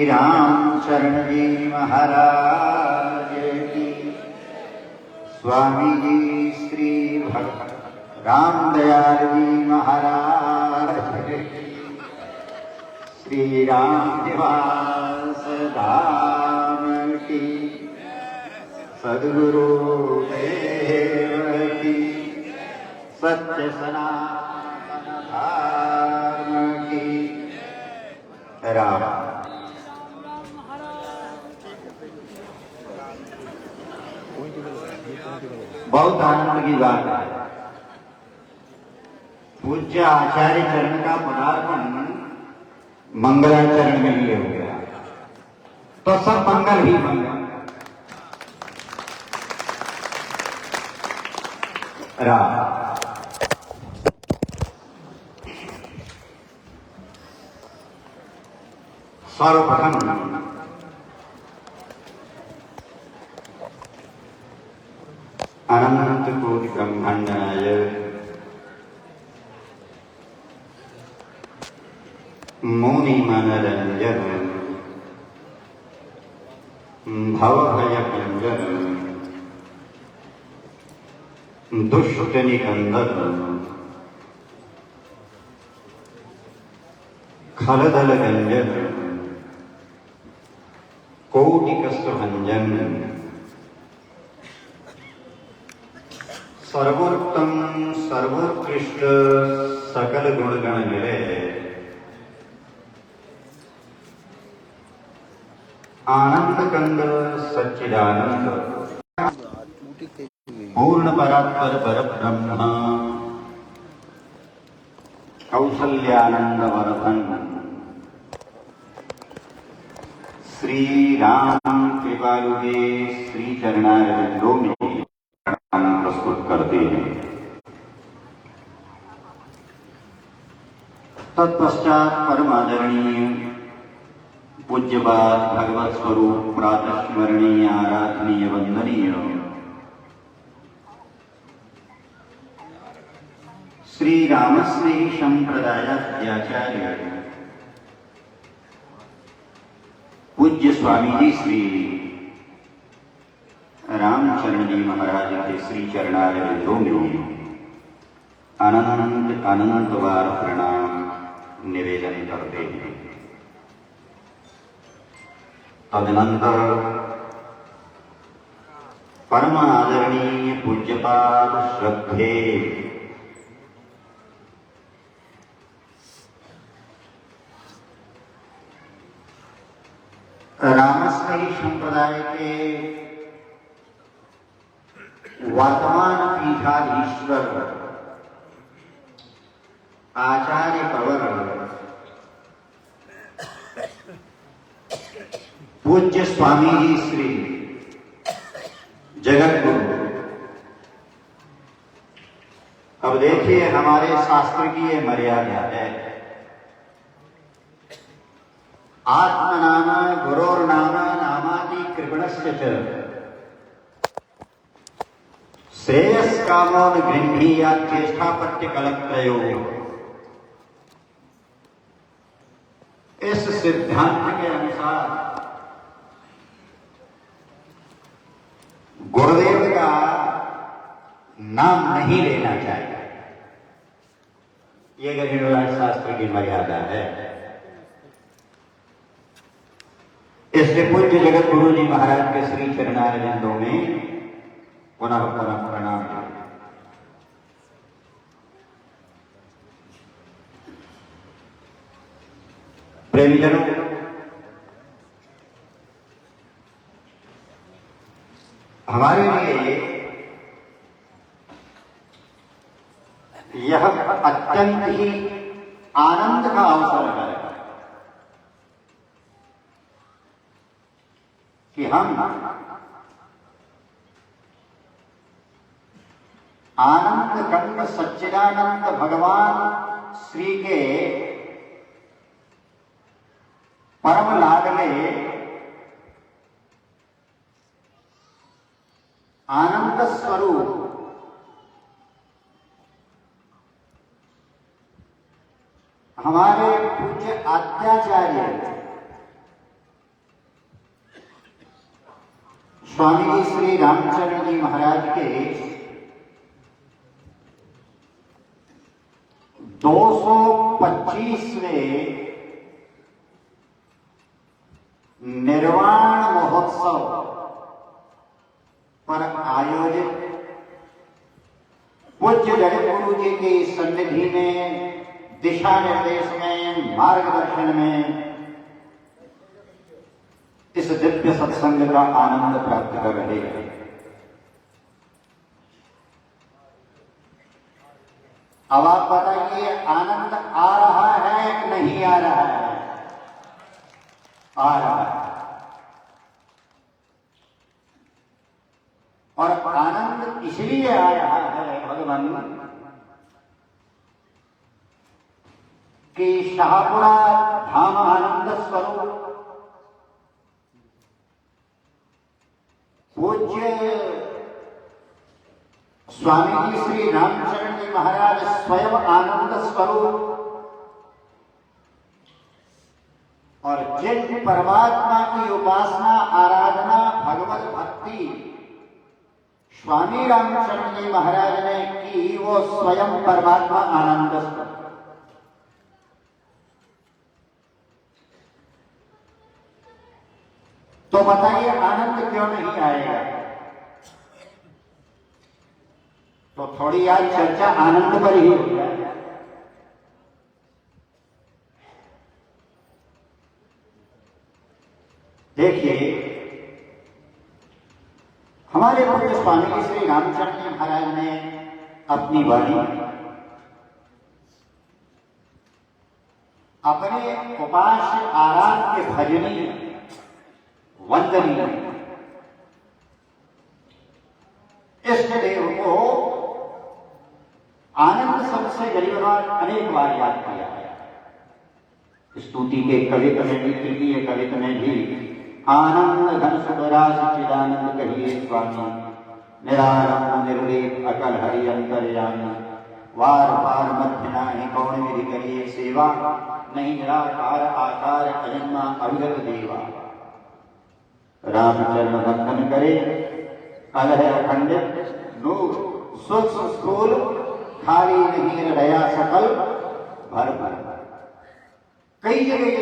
रामचरण जी महाराज की, स्वामी जी श्री भक्त रामदयाल जी महाराज की, श्री राम निवास धाम की, सद्गुरु देव की, सत्य सनातन धर्म की। राम बहुत आनंद की बात है। पूज्य आचार्य चरण का पदार्पण मंगलाचरण में ही हो गया, तो सब मंगल ही मंगल। राम सर्वप्रथम अनंत कोटि ब्रह्मांडाय मौनि मनोरंजन भवभय कंजन दुष्ट निकंदन खलदल गंजन कोटि कष्टभंजन सर्वोत्तम सर्वोत्कृष्ट सकल गुणगण मिले आनंद कंद सच्चिदानंद पूर्ण परात्पर पर ब्रह्म कौसल्यानंद वर्धन श्री राम कृपालु के श्री चरणारविंदों में प्रस्तुत करते हैं। तत्पश्चात परम आदरणीय पूज्यपाद भगवत स्वरूप प्रातः स्मरणीय आराधनीय वंदनीय श्री रामस्नेही संप्रदायाचार्य पूज्य स्वामी जी श्री रामचरण जी महाराज के श्री चरणारविंदों में अनंत अनंत बार प्रणाम निवेदन करते हैं। तदनंतर परम आदरणीय पूज्यपाद श्रद्धे रामस्नेही संप्रदाय के वर्तमान पीठाधीश्वर आचार्य प्रवर पूज्य स्वामी जी श्री जगत गुरु। अब देखिए हमारे शास्त्र की ये मर्यादा है, आत्मनाम गुरोर्नाम नामादि कृपणस्य च श्रेयस कामोन गृह्णीया चेष्टापत्य कलत्रयो। इस सिद्धांत के अनुसार गुरुदेव का नाम नहीं लेना चाहिए। ये गणित शास्त्र की मर्यादा है। इसलिए पूज्य जगत गुरु जी महाराज के श्री चरणारविंदों में पुनः पुनः प्रणाम। प्रेमीजनों, हमारे लिए यह अत्यंत ही आनंद का अवसर है कि हम आनंद कंद सच्चिदानंद भगवान श्री के परम लाडले आनंद स्वरूप हमारे पूज्य आद्याचार्य स्वामी जी श्री रामचरण जी महाराज के 225वें निर्वाण महोत्सव पर आयोजित पूज्य जगतगुरु जी की सन्निधि में दिशा निर्देश में मार्गदर्शन में इस दिव्य सत्संग का आनंद प्राप्त कर रहे हैं। अब आप बताइए, आनंद आ रहा है कि नहीं आ रहा है? आ रहा है। और आनंद इसलिए आ रहा है भगवान कि शाहपुरा धाम आनंद स्वरूप पूज्य स्वामी जी श्री रामचरण जी महाराज स्वयं आनंद स्वरूप और जिन परमात्मा की उपासना आराधना भगवत भक्ति स्वामी रामचरण जी महाराज ने की, वो स्वयं परमात्मा आनंद स्वरूप। तो बताइए आनंद क्यों नहीं आएगा? तो थोड़ी आज चर्चा आनंद पर ही हो जाए। देखिए, हमारे पूज्य स्वामी श्री रामचरण जी महाराज ने अपनी वाणी अपने उपास्य आराध्य भजनी वंदनीय इष्ट देव को आनंद शब्द से गरीब अनेक बार याद किया है। स्तुति के कवित में भी, तृतीय कवित में भी आनंद घन सुखराज चिदानंद कहिए स्वामी, निरारंभ निर्लेप अकल हरि अंतर्यामी, वार पार मध्य नाहि कौन विधि करिए सेवा, नहीं निराकार आकार अजन्मा अविगत देवा। रामचरण बंधन करे अलह अखंडित नूर, सूक्ष्म स्थूल खाली नहीं हृदया सकल भर भर। कई जगह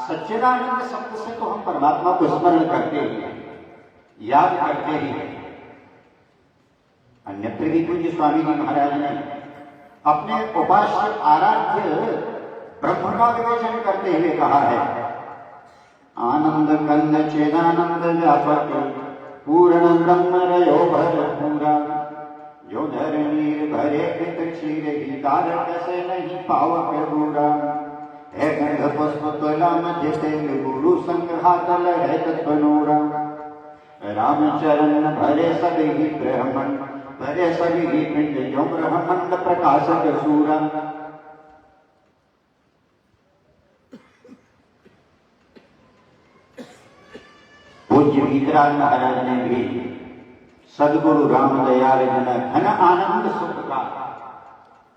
सच्चिदानंद शब्द से तो हम परमात्मा को स्मरण करते ही हैं, याद करते ही हैं। अन्यत्र भी पूज्य स्वामी जी महाराज ने अपने उपास्य आराध्य ब्रह्म का विवेचन करते हुए कहा है, आनंद कंद चेदानंद व्यापक पूर्ण ब्रह्म रयो भर पूरा, जो धर नीर भरे कृत क्षीर ही तारक से नहीं पावक दूरा, है गंध पुष्प तुला मध्य तेल गुरु संग्रहात लड़े तत्वनूरा, रामचरण भरे सभी ब्रह्मंड भरे सभी पिंड जो ब्रह्मंड प्रकाशक सूरा। पूज्य वीतराग महाराज ने भी सदगुरु राम दयाल जन घन आनंद सुख का,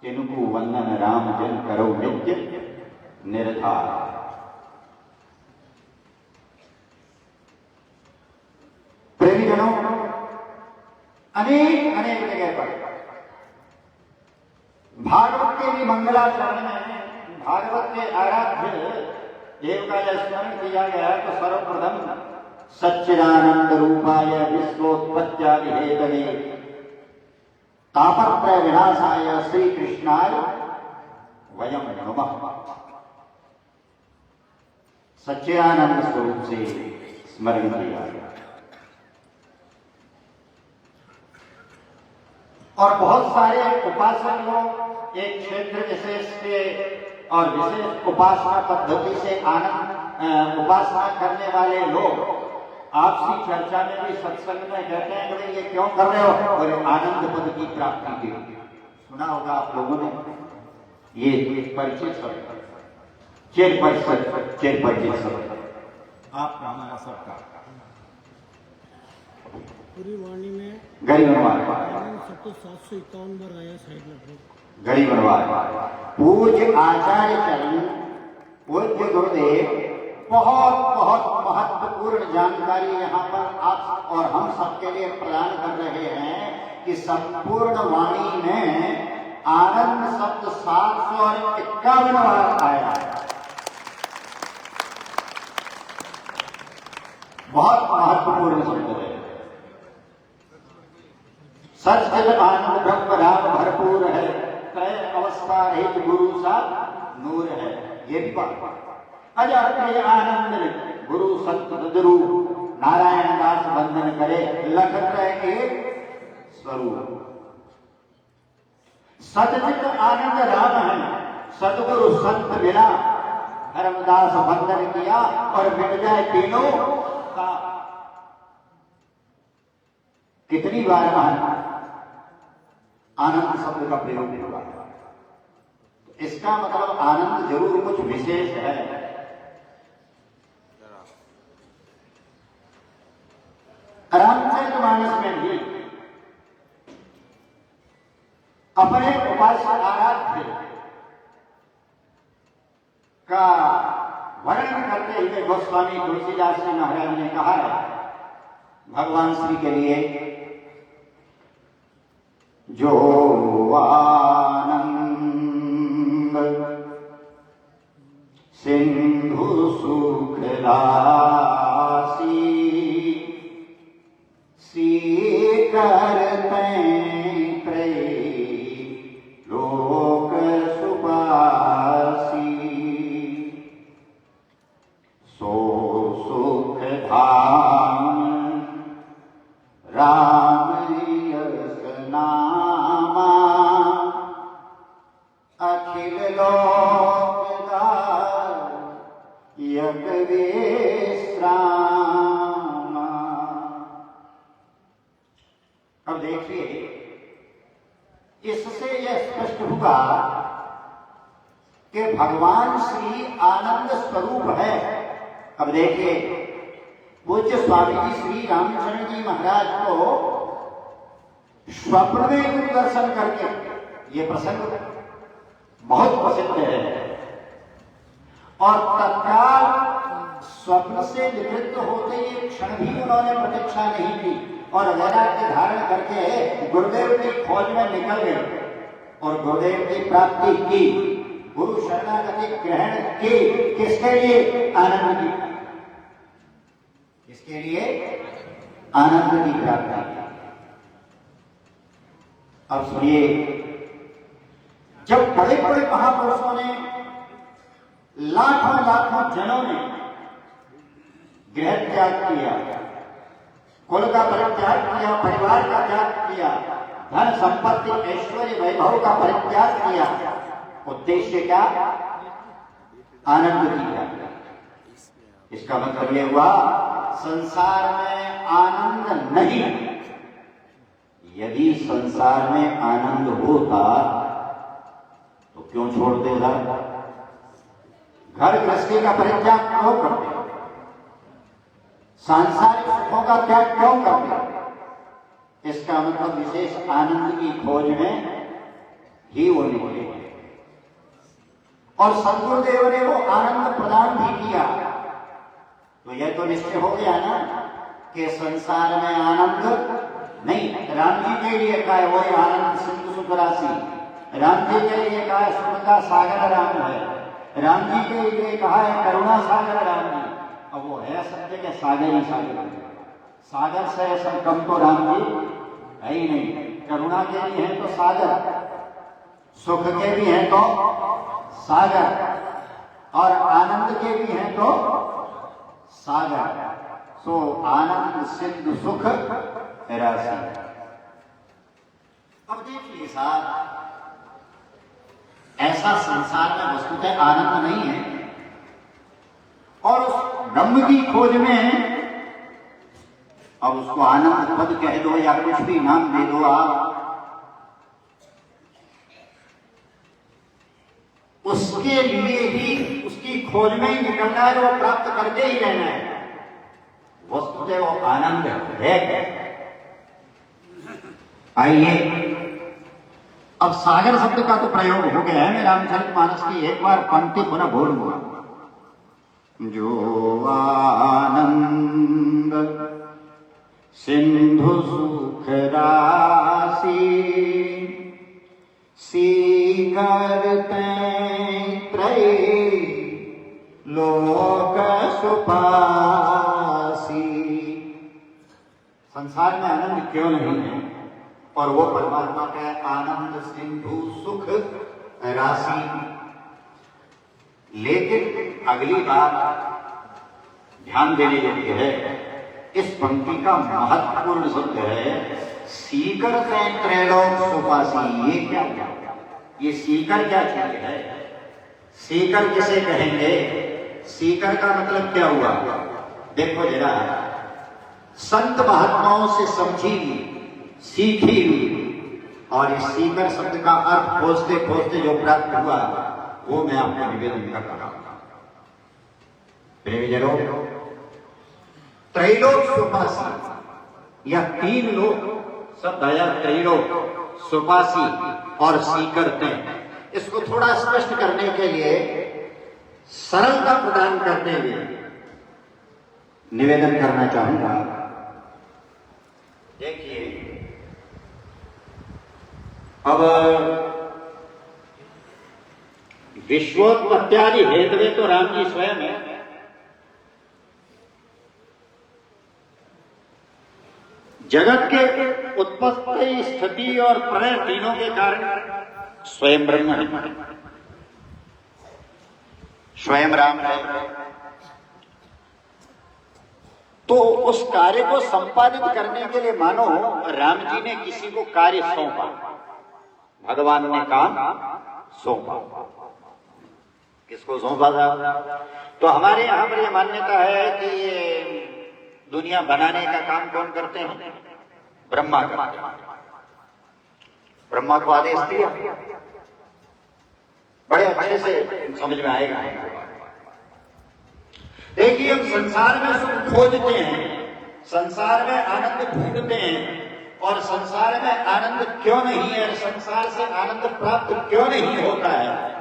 तिनको वंदन राम जन करो नित्य निर्धार। प्रेमीजनों, अनेक अनेक जगह पर भागवत के भी मंगलाचरण में भागवत के आराध्य देव का जब स्मरण किया गया तो सर्वप्रथम सच्चिदानंद रूपाय विश्वोत्पत्त्यादि हेतवे तापत्रय विनाशाय श्री कृष्णाय वयम नमः। सच्चिदानंद स्वरूप से स्मरण किया गया। और बहुत सारे उपासक लोग एक क्षेत्र विशेष के और विशेष उपासना पद्धति से आनंद उपासना करने वाले लोग आपसी चर्चा में भी सत्संग में कहते हैं कि ये क्यों कर रहे हो, और आनंद पद की प्राप्ति के लिए। सुना होगा आप लोगों ने ये परिचय शब्द, चेर परिचय शब्द आपका हमारा सबका पूरी वाणी में गरीब सबको 751 बार आया साइड में गरीब पूज्य आचार्य चरण पूज्य गुरुदेव बहुत बहुत महत्वपूर्ण संपूर्ण जानकारी यहाँ पर आप और हम सबके लिए प्रदान कर रहे हैं कि संपूर्ण वाणी में आनंद शब्द 751 बार आया है। बहुत महत्वपूर्ण शब्द है। सच आनंद ब्रह्म राम भरपूर है, त्रय अवस्था रहित गुरु सा नूर है। ये भी बात अजय आनंद गुरु संत सदरू नारायण दास वंदन करे, लखत के स्वरूप। सतचित आनंद राम है, सतगुरु संत मिला, धर्मदास वंदन किया और मिट जाए तीनों का। कितनी बार आनंद शब्द का प्रयोग हुआ? इसका मतलब आनंद जरूर कुछ विशेष है। रामचरितमानस में भी अपने उपास्य आराध्य का वर्णन करते हुए गोस्वामी तुलसीदास जी महाराज ने कहा है भगवान श्री के लिए, जो आनंद सिंधु सुख राशि करते लोक सुपासी, सो सुख धाम राम यश नामा, अखिल लोक यज्ञ विश्राम। अब देखिए, इससे यह स्पष्ट हुआ कि भगवान श्री आनंद स्वरूप है। अब देखिए, पूज्य स्वामी जी श्री रामचंद्र जी महाराज को स्वप्न में रूप दर्शन करके, ये प्रसंग बहुत प्रसिद्ध है, और तत्काल स्वप्न से निवृत्त होते एक क्षण भी उन्होंने प्रतीक्षा नहीं की और वैराग्य धारण करके गुरुदेव की खोज में निकल गए और गुरुदेव की प्राप्ति की, गुरु शरणागति ग्रहण की। किसके लिए? आनंद की। किसके लिए? आनंद की प्राप्ति। अब सुनिए, जब बड़े बड़े महापुरुषों ने, लाखों लाखों जनों ने गृह त्याग किया, कुल का परित्याग किया, परिवार का त्याग किया, धन संपत्ति ऐश्वर्य वैभव का परित्याग किया, उद्देश्य क्या? आनंद किया। इसका मतलब यह हुआ संसार में आनंद नहीं। यदि संसार में आनंद होता तो क्यों छोड़ते उधर? घर गृहस्थी का परित्याग क्यों करते? सांसारिक सुखों का त्याग क्यों करते? इसका मतलब विशेष आनंद की खोज में ही वो निकले। और सदगुरुदेव ने वो आनंद प्रदान भी किया। तो यह तो निश्चय हो गया ना कि संसार में आनंद नहीं। राम जी के लिए कहा है वही आनंद सिंधु सुख राशि, राम जी के लिए कहा है सुख का सागर राम है, राम जी के लिए कहा है करुणा सागर राम जी। अब वो है सत्य के सागर ही सागर, सागर से ऐसा कम तो राम जी है ही नहीं। करुणा के भी हैं तो सागर, सुख के भी हैं तो सागर, और आनंद के भी हैं तो सागर। सो आनंद सिंधु सुख राशि। अब देखिए साहब, ऐसा संसार में वस्तुतः आनंद नहीं है, और उस ब्रह्म की खोज में अब उसको आनंद पद कह दो या कुछ भी नाम दे दो आप, उसके लिए ही उसकी खोज में ही निकलना है, वो प्राप्त करके ही रहना है। वस्तुतः वो आनंद है। आइए, अब सागर शब्द का तो प्रयोग हो गया है। मैं रामचरितमानस की एक बार पंक्ति पुनः बोलूंगा। जो आनंद सिंधु सुख राशि सीकर त्रय लोक सुपासी। संसार में आनंद क्यों नहीं है? और वो परमात्मा का आनंद सिंधु सुख राशि। लेकिन अगली बात ध्यान देने योग्य है, इस पंक्ति का महत्वपूर्ण शब्द है सीकर त्रैलोक सुपासी। ये क्या? ये सीकर क्या चीज है? सीकर किसे कहेंगे? सीकर का मतलब क्या हुआ? देखो जरा, संत महात्माओं से समझी सीखी और इस सीकर शब्द का अर्थ खोजते खोजते जो प्राप्त हुआ वो मैं आपको निवेदन कर रहा हूं। प्रेमीजनों, त्रैलोक सुपासी या तीन लोक शब्द आया, त्रैलोक सुपासी और सीकर तय। इसको थोड़ा स्पष्ट करने के लिए, सरलता प्रदान करने में निवेदन करना चाहूंगा। देखिए, अब विश्वोत्पत्त्यादि हेतवे तो राम जी स्वयं है। जगत के उत्पत्ति, स्थिति और प्रलय तीनों के कारण स्वयं ब्रह्म है, स्वयं राम है। तो उस कार्य को संपादित करने के लिए मानो राम जी ने किसी को कार्य सौंपा, भगवान ने काम सौंपा। किसको सौंपा था? तो हमारे यहां पर यह मान्यता है कि ये दुनिया बनाने का काम कौन करते हैं? ब्रह्मा करते हैं। ब्रह्मा को आदेश दिया, बड़े अच्छे से समझ में आएगा। देखिए, हम संसार में सुख खोजते हैं, संसार में आनंद ढूंढते हैं, और संसार में आनंद क्यों नहीं है, संसार से आनंद प्राप्त क्यों नहीं होता है,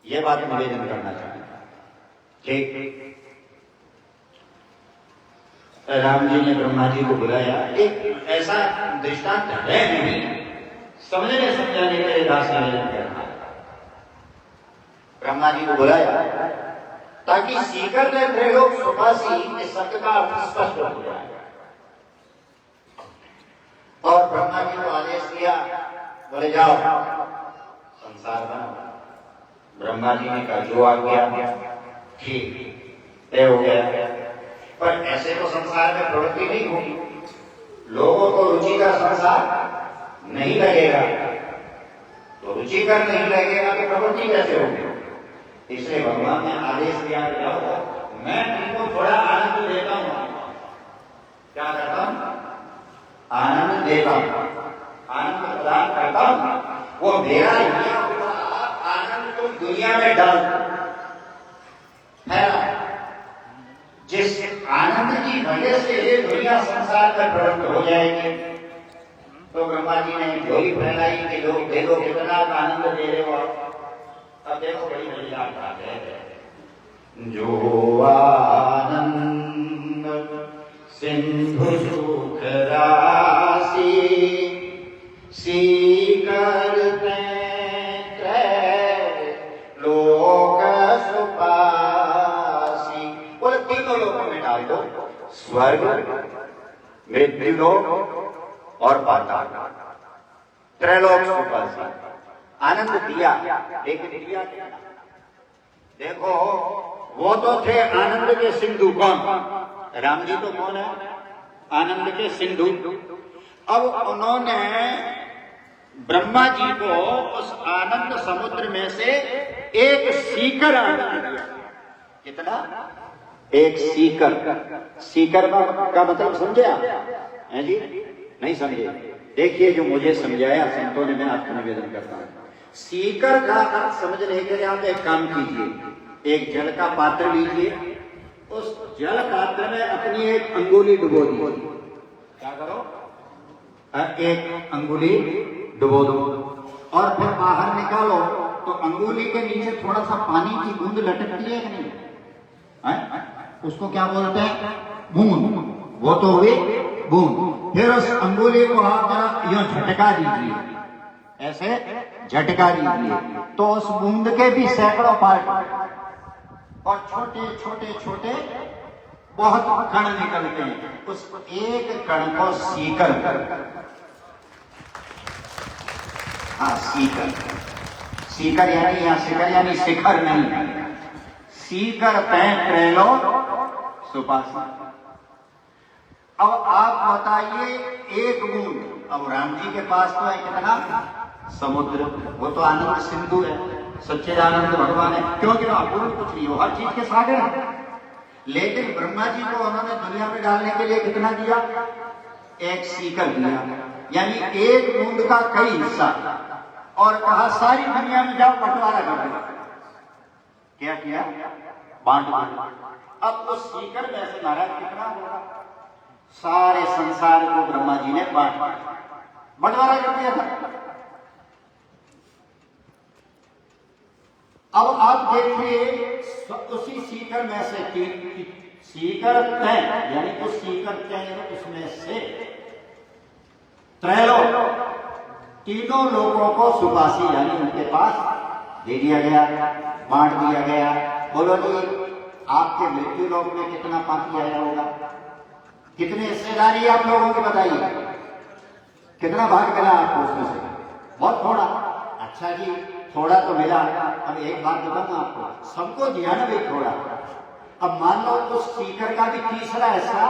यह बात निवेदन करना चाहूंगा। ठीक, राम जी ने ब्रह्मा जी को बुलाया। एक ऐसा दृष्टांत है नहीं, समझने समझाने के लिए दास निवेदन करना। ब्रह्मा जी को बुलाया ताकि सीकर त्रैलोक सुपासी इस शब्द का अर्थ स्पष्ट हो जाए। और ब्रह्मा जी को आदेश दिया, बोले जाओ संसार बनाओ। ब्रह्मा जी ने कहा जो आ गया ठीक तय हो गया। पर ऐसे तो संसार में प्रवृत्ति नहीं होगी, लोगों को रुचि का संसार नहीं लगेगा, तो रुचिकर नहीं लगेगा तो प्रवृत्ति कैसे होगी? इसलिए भगवान ने आदेश दिया कि जाओ, मैं तुमको थोड़ा आनंद देता हूं। क्या करता हूं? आनंद देता हूं, आनंद प्रदान करता हूं। वो मेरा लिया हुआ आनंद तुम दुनिया में डाल है। जिस आनंद की वजह से ये दुनिया संसार में प्रवृत्त हो जाएगी। तो ब्रह्मा जी ने झोली फैलाई कि लोग देखो कितना आनंद दे रहे हो। अब देखो बड़ी मजेदार बात है, जो आनंद सिंधु सुख राशि सीकर लोक सुपासी। बोले तीनों लोकों में डाल दो, स्वर्ग, मृत्युलोक और पाताल, त्रैलोक सुपासी। आनंद दिया, लेकिन दिया क्या? देखो, वो तो थे आनंद के सिंधु। कौन? राम जी तो कौन है? आनंद के सिंधु। अब उन्होंने ब्रह्मा जी को उस आनंद समुद्र में से एक सीकर आनंद दिया। कितना? एक सीकर। सीकर का मतलब समझे आप? हैं जी? नहीं समझे? देखिए, जो मुझे समझाया संतों ने, मैं आपको निवेदन करता हूं। सीकर का अर्थ समझने के लिए आप एक काम कीजिए, एक जल का पात्र लीजिए, उस जल पात्र में अपनी एक अंगुली डुबो दीजिए। क्या करो? एक अंगुली डुबो दो और फिर बाहर निकालो तो अंगुली के नीचे थोड़ा सा पानी की बूंद लटकती है कि नहीं? उसको क्या बोलते हैं? बूंद। वो तो हुई बूंद। फिर उस अंगुली को आप जरा यूं झटका दीजिए, ऐसे झटका दीजिए, तो उस बूंद के भी सैकड़ों पार्ट और छोटे छोटे छोटे बहुत कण निकलते हैं। उस एक कण को सीकर, हाँ सीकर, सीकर यानी या शिखर यानी शिखर नहीं, सीकर तय त्रैलो सुपासी। अब आप बताइए एक बूंद, अब राम जी के पास तो है कितना समुद्र, वो तो आनंद सिंधु है, सच्चिदानंद भगवान है, क्योंकि वो अपूर्ण कुछ नहीं हो, हर चीज के सागर है। लेकिन ब्रह्मा जी को उन्होंने दुनिया में डालने के लिए कितना दिया, एक सीकर दिया, यानी एक बूंद का कई हिस्सा, और कहा सारी दुनिया में जाओ बंटवारा कर दो। क्या किया, बांट दो। अब तो सीकर में से महाराज कितना होगा, सारे संसार को ब्रह्मा जी ने बंटवारा कर दिया था। अब आप देखिए उसी सीकर में से सीकर तय यानी उस सीकर तय उसमें से त्रैलोक तीनों लोगों को सुपासी यानी उनके पास दे दिया गया, बांट दिया गया। बोलो जी आपके मृत्यु लोक में कितना पापी आया होगा, कितनी हिस्सेदारी आप लोगों की बताइए, कितना भाग मिला आपको उसमें से, बहुत थोड़ा। अच्छा जी थोड़ा तो मिला, अब एक बात बताऊं आपको, सबको दिया ना भाई थोड़ा। अब मान लो उस सीकर का भी तीसरा हिस्सा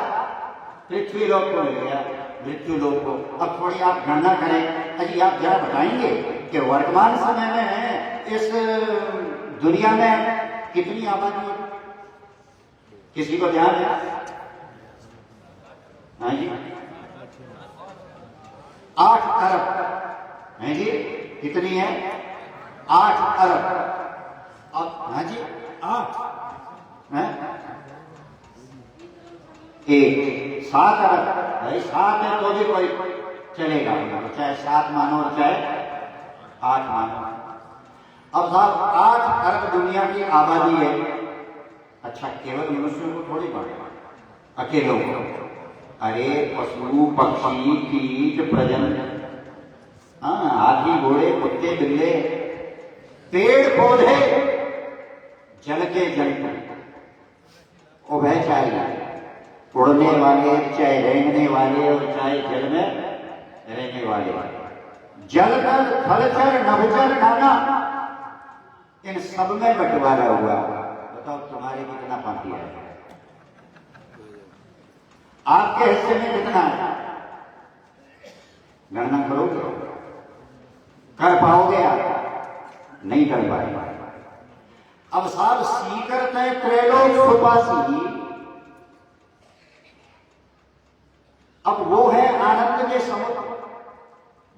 पृथ्वी लोक को मिल गया, मृत्यु लोक को। अब थोड़ी आप गणना करें, अजी आप जरा बताएंगे कि वर्तमान समय में इस दुनिया में कितनी आबादी है, किसी को ध्यान है? हाँ जी 8 अरब है जी, कितनी है 8 अरब। अब हाँ जी 8 है, 7 अरब भाई, 7 है तो भी कोई चलेगा, चाहे 7 मानो चाहे 8 मानो। अब साहब 8 अरब दुनिया की आबादी है। अच्छा केवल मनुष्यों को थोड़ी बात, अकेलों को, अरे पशु पक्षी कीट प्रजन, हाँ हाथी घोड़े कुत्ते बिल्ले पेड़ पौधे जल के जल उभयचारी, उड़ने वाले चाहे रेंगने वाले और चाहे जल में रहने वाले, जलकर थलचर नभचर नाना, इन सब में बंटवारा हुआ। बताओ तुम्हारे कितना पापी है, आपके हिस्से में कितना है, गणना करोगे, कर पाओगे आप? नहीं कर पाए। अब साहब सीकर तय त्रैलोक सुपासी, अब वो है आनंद के समुद्र,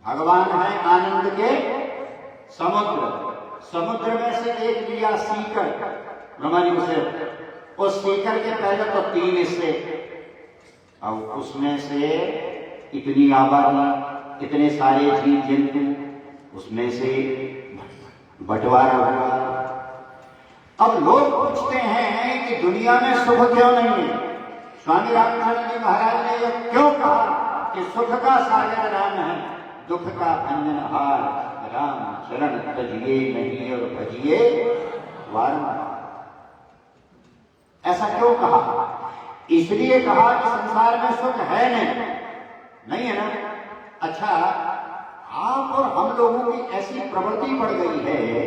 भगवान है आनंद के समुद्र। समुद्र में से एक लिया सीकर ब्रह्मा जी से, उस सीकर के पहले तो 3 हिस्से, अब उसमें से इतनी आबादी, इतने सारे जीव जंतु, उसमें से बंटवारा हुआ। अब लोग पूछते हैं कि दुनिया में सुख क्यों नहीं है? स्वामी रामचंद्र जी महाराज ने यह क्यों कहा कि सुख का सागर राम है, दुख का भंजनहार राम चरण तजिए नहीं और भजिए वारंवार। ऐसा क्यों कहा? इसलिए कहा कि संसार में सुख है नहीं है ना। अच्छा आप और हम लोगों की ऐसी प्रवृत्ति बढ़ गई है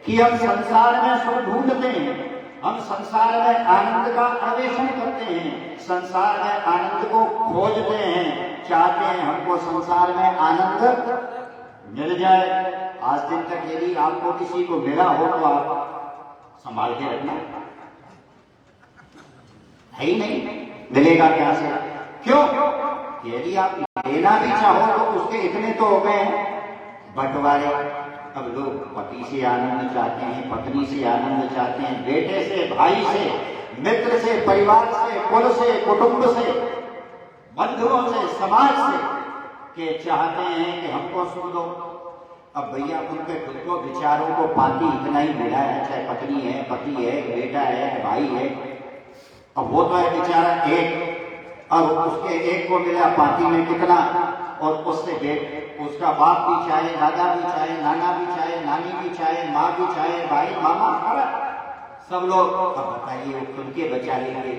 कि हम संसार में सुख ढूंढते हैं, हम संसार में आनंद का अन्वेषण करते हैं, संसार में आनंद को खोजते हैं, चाहते हैं हमको संसार में आनंद मिल जाए। आज दिन तक यदि आपको किसी को मिला हो तो आप संभाल के रखना, है ही नहीं, मिलेगा क्या से? क्यों? यदि आप लेना भी चाहो तो उसके इतने तो हो गए बंटवारे। अब लोग पति से आनंद चाहते हैं, पत्नी से आनंद चाहते हैं, बेटे से, भाई से, मित्र से, परिवार से, कुल से, कुटुंब से, बंधुओं से, समाज से, के चाहते हैं कि हमको सुन दो। अब भैया उनके खुद को विचारों को पाती इतना ही मिला है, चाहे पत्नी है, पति है, बेटा है, भाई है। अब वो तो है बेचारा एक, अब उसके एक को मिला पार्टी में कितना, और उससे उसका बाप भी चाहे, दादा भी चाहे, नाना भी चाहे, नानी भी चाहे, माँ भी चाहे, भाई मामा सारा सब लोग। अब बताइए खुद के बचा लेंगे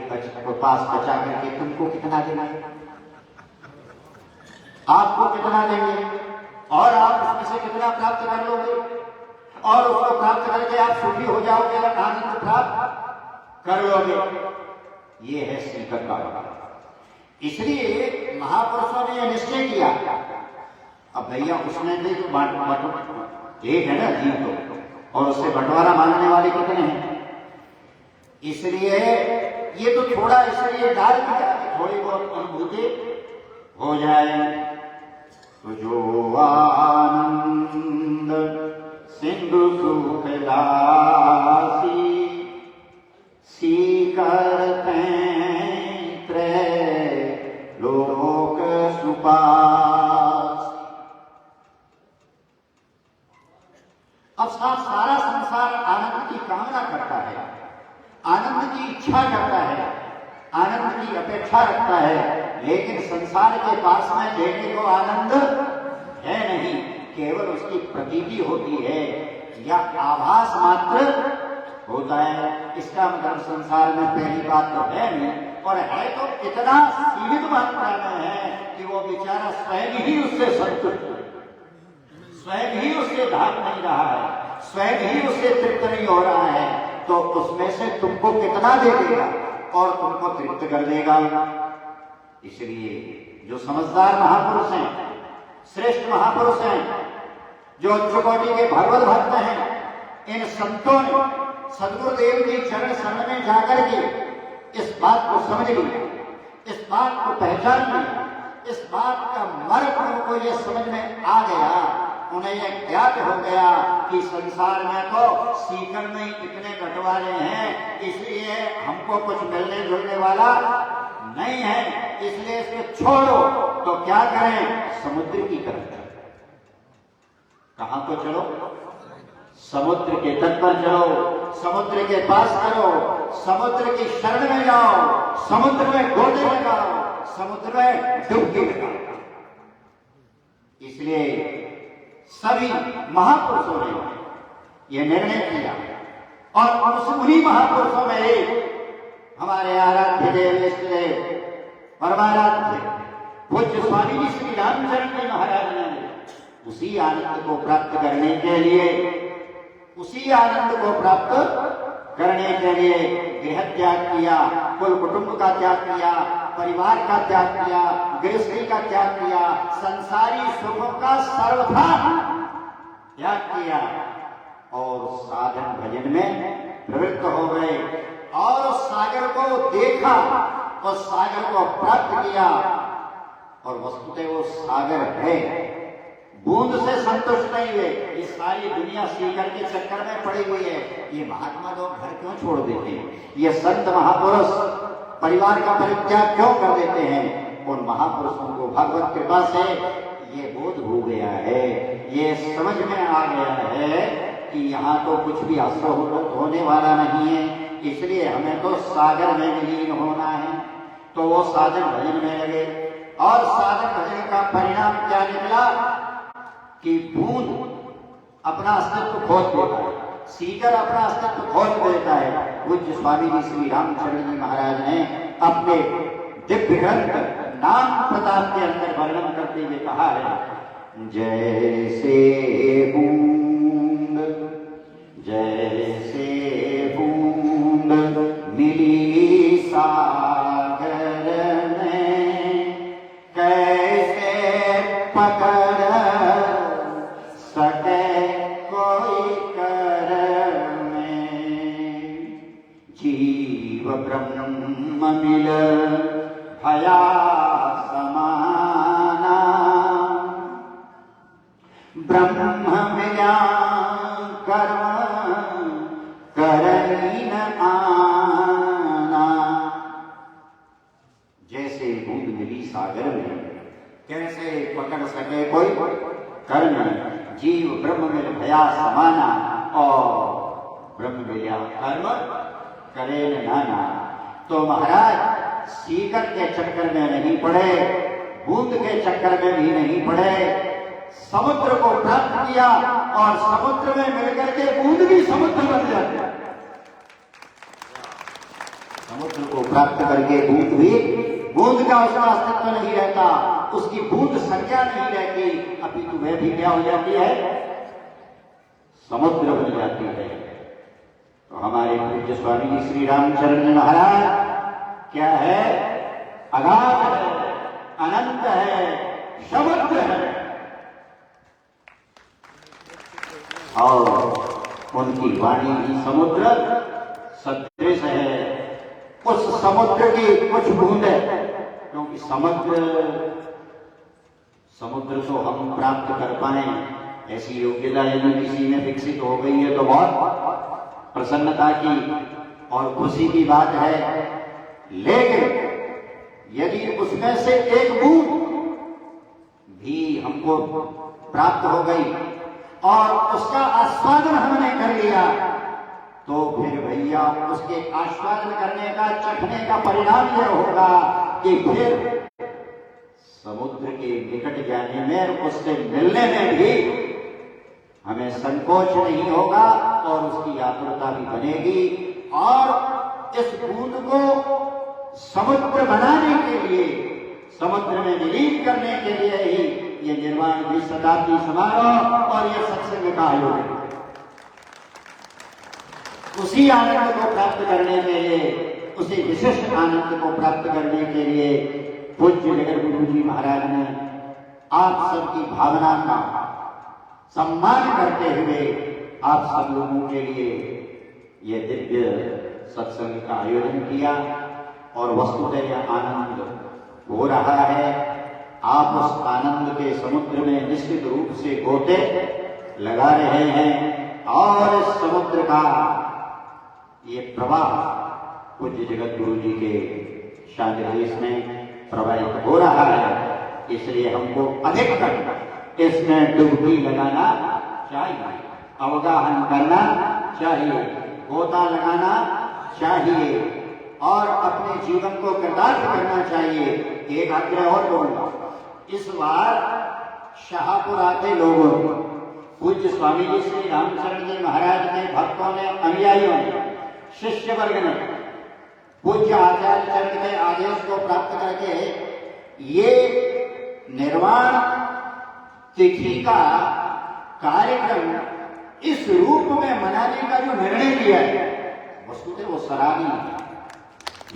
पास बचा करके तुमको कितना देना है, आपको कितना देंगे, और आप उसमें से कितना प्राप्त कर लोगे, और उसको प्राप्त करके आप सुखी हो जाओगे, आनंद प्राप्त कर लोगे। ये है सीकर का बात। इसलिए महापुरुषों ने यह निश्चय किया। अब भैया उसमें भी तो एक है ना जीव तो, और उससे बंटवारा मांगने वाले कितने हैं, इसलिए ये तो थोड़ा इसलिए डाल दिया थोड़ी बहुत अनुभूति हो जाए। तो जो आनंद सिंधु सुख दासी सीकर लोक सुपास। अब सारा संसार आनंद की कामना करता है, आनंद की इच्छा करता है, आनंद की अपेक्षा रखता है, लेकिन संसार के पास में देने को आनंद है नहीं, केवल उसकी प्रतीति होती है या आभास मात्र होता है। इसका मतलब संसार में पहली बात तो है नहीं, और है तो इतना सीमित मात्रा में है कि वो बेचारा स्वयं ही उससे संतुष्ट है, स्वयं ही उससे धाक नहीं रहा है, स्वयं ही उससे तृप्त नहीं हो रहा है, तो उसमें से तुमको कितना दे देगा और तुमको तृप्त कर देगा। इसलिए जो समझदार महापुरुष हैं, श्रेष्ठ महापुरुष हैं, जो उच्चकोटि के भगवत भक्त हैं, इन संतों ने सदगुरुदेव के चरण शरण में जाकर के इस बात को समझ लिया, इस बात को पहचान लिया, इस बात का मर्म उनको ये समझ में आ गया, उन्हें यह ज्ञात हो गया कि संसार में तो सीकर में इतने बंटवारे हैं, इसलिए हमको कुछ मिलने जुलने वाला नहीं है, इसलिए इसको छोड़ो। तो क्या करें, समुद्र की तरफ। कहां को चलो, समुद्र के तट पर चलो, समुद्र के पास करो, समुद्र की शरण में जाओ, समुद्र में गोते लगाओ, समुद्र में डुबकी लगाओ। इसलिए सभी महापुरुषों ने यह निर्णय किया, और उन्हीं महापुरुषों में एक हमारे आराध्य देव इष्ट देव परमाराध्य पूज्य स्वामी जी श्री रामचरण जी महाराज ने उसी आनंद को प्राप्त करने के लिए, उसी आनंद को प्राप्त करने के लिए गृह त्याग किया, कुल कुटुंब का त्याग किया, परिवार का त्याग किया, गृहस्थी का त्याग किया, संसारी सुखों का सर्वथा त्याग किया, और साधन भजन में प्रवृत्त हो गए, और उस सागर को देखा, उस सागर को प्राप्त किया, और वस्तुतः वो सागर है, बूंद से संतुष्ट नहीं हुए। ये सारी दुनिया सीकर के चक्कर में पड़ी हुई है। ये महात्मा लोग घर क्यों छोड़ देते हैं, ये संत महापुरुष परिवार का परित्याग क्यों कर देते हैं। उन महापुरुषों को भगवत कृपा से ये बोध हो गया है, ये समझ में आ गया है कि यहाँ तो कुछ भी असर होने वाला नहीं है, इसलिए हमें तो सागर में विलीन होना है। तो वो साधन भजन में लगे, और साधन भजन का परिणाम क्या निकला कि बूंद अपना अस्तित्व खो देता है, सीकर अपना अस्तित्व खो देता है। पूज्य स्वामी जी श्री रामचरण जी महाराज ने अपने दिव्य ग्रंथ नाम प्रताप के अंदर वर्णन करते हुए कहा है, जैसे बूंद, जैसे बूंद मिली सागर में, कैसे पकड़ सके कोई कर में, जीव ब्रह्म मिल भया समाना, ब्रह्म मिला कर्म करनी न आना। जैसे बूंद मिली सागर में, कैसे पकड़ सके कोई कर्म, जीव ब्रह्म मिल भया समाना, और ब्रह्म मिला कर्म करे न नाना। तो महाराज सीकर के चक्कर में नहीं पड़े, बूंद के चक्कर में भी नहीं पड़े, समुद्र को प्राप्त किया और समुद्र में मिलकर के बूंद भी समुद्र बन जाती है। समुद्र को प्राप्त करके बूंद भी, बूंद का उसका अस्तित्व नहीं रहता, उसकी बूंद संज्ञा नहीं रहती, अपितु वह भी क्या हो जाती है, समुद्र बन जाती है। तो हमारे पूज्य स्वामी जी श्री रामचरण जी महाराज क्या है, अगाध है, अनंत है, समुद्र है। और उनकी वाणी ही समुद्र सदृश है। उस समुद्र की कुछ बूंदे, क्योंकि समुद्र को हम प्राप्त कर पाए ऐसी योग्यता यदि किसी में विकसित हो गई है तो बहुत प्रसन्नता की और खुशी की बात है। लेकिन यदि उसमें से एक बूंद भी हमको प्राप्त हो गई और उसका आस्वादन हमने कर लिया, तो फिर भैया उसके आस्वादन करने का, चखने का परिणाम यह होगा कि फिर समुद्र के निकट जाने में, उससे मिलने में भी हमें संकोच नहीं होगा और उसकी आतुरता भी बनेगी। और इस बूंद को समुद्र बनाने के लिए, समुद्र में विलीन करने के लिए ही ये निर्वाण की शताब्दी समारोह और ये सत्संग का आयोजन, उसी आनंद को प्राप्त करने के लिए, उसी विशिष्ट आनंद को प्राप्त करने के लिए पूज्य जगत गुरु जी महाराज ने आप सबकी भावना का सम्मान करते हुए आप सब लोगों के लिए ये दिव्य सत्संग का आयोजन किया। और वस्तुतः यह आनंद हो रहा है। आप उस आनंद के समुद्र में निश्चित रूप से गोते लगा रहे हैं और इस समुद्र का ये प्रवाह पूज्य जगत गुरु जी के शांतिदेश में प्रवाहित हो रहा है। इसलिए हमको अधिकतर इसमें डुबकी लगाना चाहिए, अवगाहन करना चाहिए, गोता लगाना चाहिए और अपने जीवन को कृतार्थ करना चाहिए। एक आग्रह और करूंगा, इस बार शाहपुर आते लोगों, पूज्य स्वामी जी श्री रामचरण जी महाराज के भक्तों ने, अनुयायियों ने, शिष्य वर्ग ने पूज्य आचार्य चरण के आदेश को प्राप्त करके ये निर्वाण तिथि का कार्यक्रम इस रूप में मनाने का जो निर्णय लिया है, वस्तुतः वो सराहनीय है,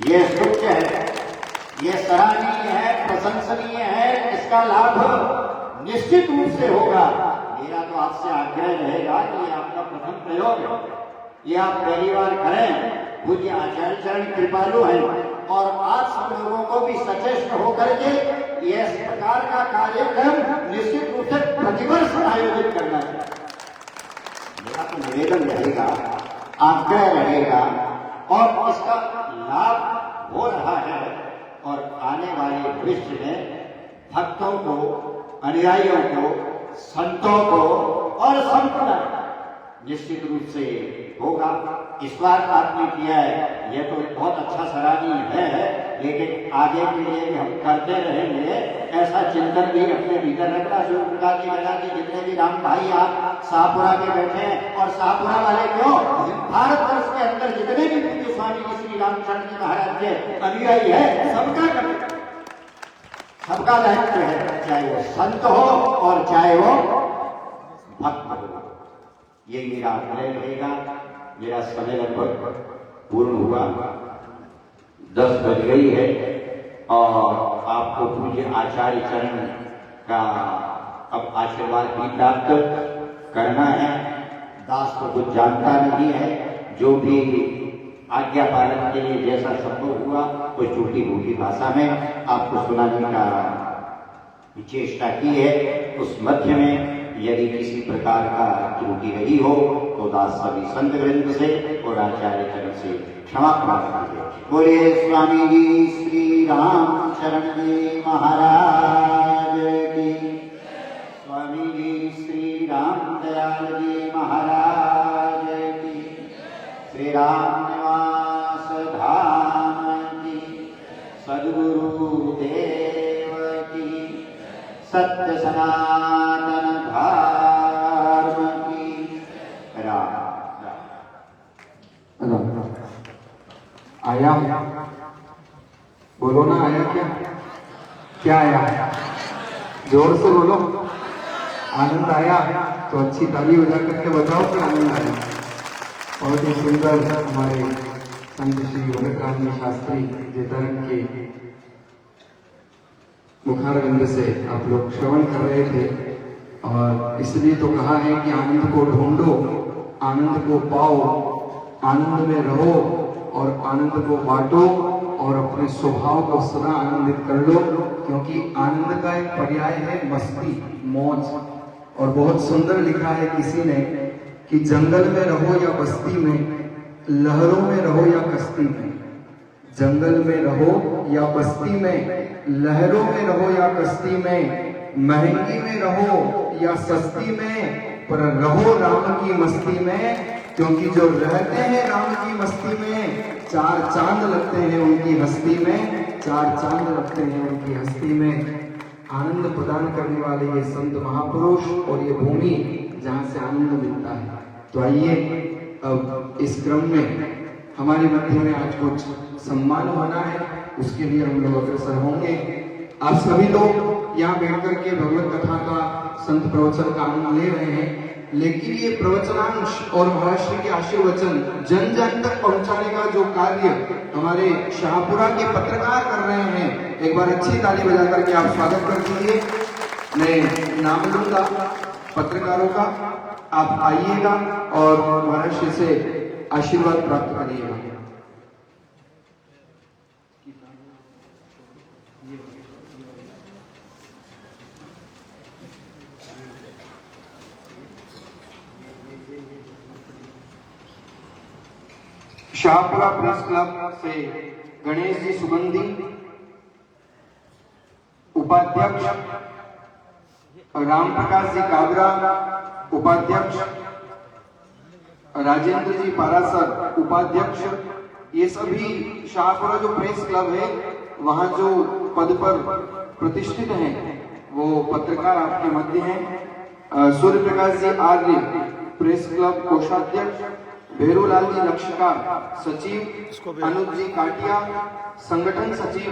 ये स्तुत्य है, ये सराहनीय है, प्रशंसनीय है। इसका लाभ निश्चित रूप से होगा। मेरा तो आपसे आग्रह रहेगा कि ये आपका प्रथम प्रयोग है, ये आप पहली बार करें। पूज्य आचार्य चरण कृपालु हैं और आप सब लोगों को भी सचेष्ट होकर के ये इस प्रकार का कार्यक्रम निश्चित रूप से प्रतिवर्ष आयोजित करना चाहिए। मेरा तो निवेदन रहेगा, आग्रह रहेगा और इसका लाभ हो रहा है और आने वाले भविष्य में भक्तों को, अनुयायियों को, संतों को और संप्रदाय निश्चित रूप से होगा। इस बार आपने किया है, यह तो बहुत अच्छा सराहनीय है, लेकिन आगे के लिए भी हम करते रहेंगे। ऐसा चिंतन भी अपने भीतर रखना शुरू प्रकार की लगा कि जितने भी राम भाई आप शाहपुरा के बैठे हैं और शाहपुरा वाले क्यों, भारतवर्ष के अंदर जितने भी पूज्य स्वामी जी श्री रामचरण जी महाराज के अनुयायी है, सबका दायित्व है, चाहे वो संत हो और चाहे वो भक्त हो। ये मेरा आग्रह रहेगा। मेरा समय लगभग पूर्ण हुआ, 10 बज गई है और आपको पूज्य आचार्य चरण का अब आशीर्वाद भी प्राप्त करना है। दास तो कुछ जानता नहीं है, जो भी आज्ञा पालन के लिए जैसा संभव हुआ कुछ टूटी फूटी भाषा में आपको सुनाने का चेष्टा की है। उस मध्य में यदि किसी प्रकार का त्रुटि रही हो तो दास सभी संत वृंद से और आचार्य चरण से क्षमा प्राप्त कीजिए। बोलिए स्वामी जी श्री रामचरण जी महाराज की, स्वामी जी श्री राम दयाल जी महाराज की, श्री राम निवास धाम की, सत्य सनातन धर्म की राम। आया? बोलो ना, आया क्या? क्या आया? जोर से बोलो। आनंद आया? तो अच्छी ताली बजा करके बताओ कि आनंद आया। बहुत ही सुंदर हमारे संत श्री वरदान शास्त्री जेतरन के मुखारविंद से आप लोग श्रवण कर रहे थे, और इसलिए तो कहा है कि आनंद को ढूंढो, आनंद को पाओ, आनंद में रहो और आनंद को बांटो और अपने स्वभाव को सदा आनंदित कर लो, क्योंकि आनंद का एक पर्याय है मस्ती, मौज। और बहुत सुंदर लिखा है किसी ने कि जंगल में रहो या बस्ती में, लहरों में रहो या कश्ती में, जंगल में रहो या बस्ती में, लहरों में रहो या कश्ती में, महंगी में रहो या सस्ती में, पर रहो राम की मस्ती में, क्योंकि जो रहते हैं राम की मस्ती में, चार चांद लगते हैं उनकी हस्ती में, चार चांद लगते हैं उनकी हस्ती में। आनंद प्रदान करने वाले ये संत महापुरुष और ये भूमि जहाँ से आनंद मिलता है। तो आइए अब इस क्रम में हमारे मध्य में आज कुछ सम्मान होना है, उसके लिए हम लोग अग्रसर होंगे। आप सभी लोग यहाँ बैठ करके भगवत कथा का, संत प्रवचन का आनंद ले रहे हैं, लेकिन ये प्रवचनांश और महर्षि के आशीर्वचन जन जन तक पहुंचाने का जो कार्य हमारे शाहपुरा के पत्रकार कर रहे हैं, एक बार अच्छी ताली बजा करके आप स्वागत कर दीजिए। मैं नाम लूंगा पत्रकारों का, आप आइएगा और महर्षि से आशीर्वाद प्राप्त करिएगा। शाहपुरा प्रेस क्लब से गणेश जी सुगंधी, उपाध्यक्ष राम प्रकाश जी काबरा, उपाध्यक्ष राजेंद्र जी पारासर, उपाध्यक्ष, ये सभी शाहपुरा जो प्रेस क्लब है वहां जो पद पर प्रतिष्ठित हैं वो पत्रकार आपके मध्य हैं। सूर्य प्रकाश जी आर्य, प्रेस क्लब कोषाध्यक्ष, भैरूलाल जी लक्षकार सचिव, अनुज जी काटिया संगठन सचिव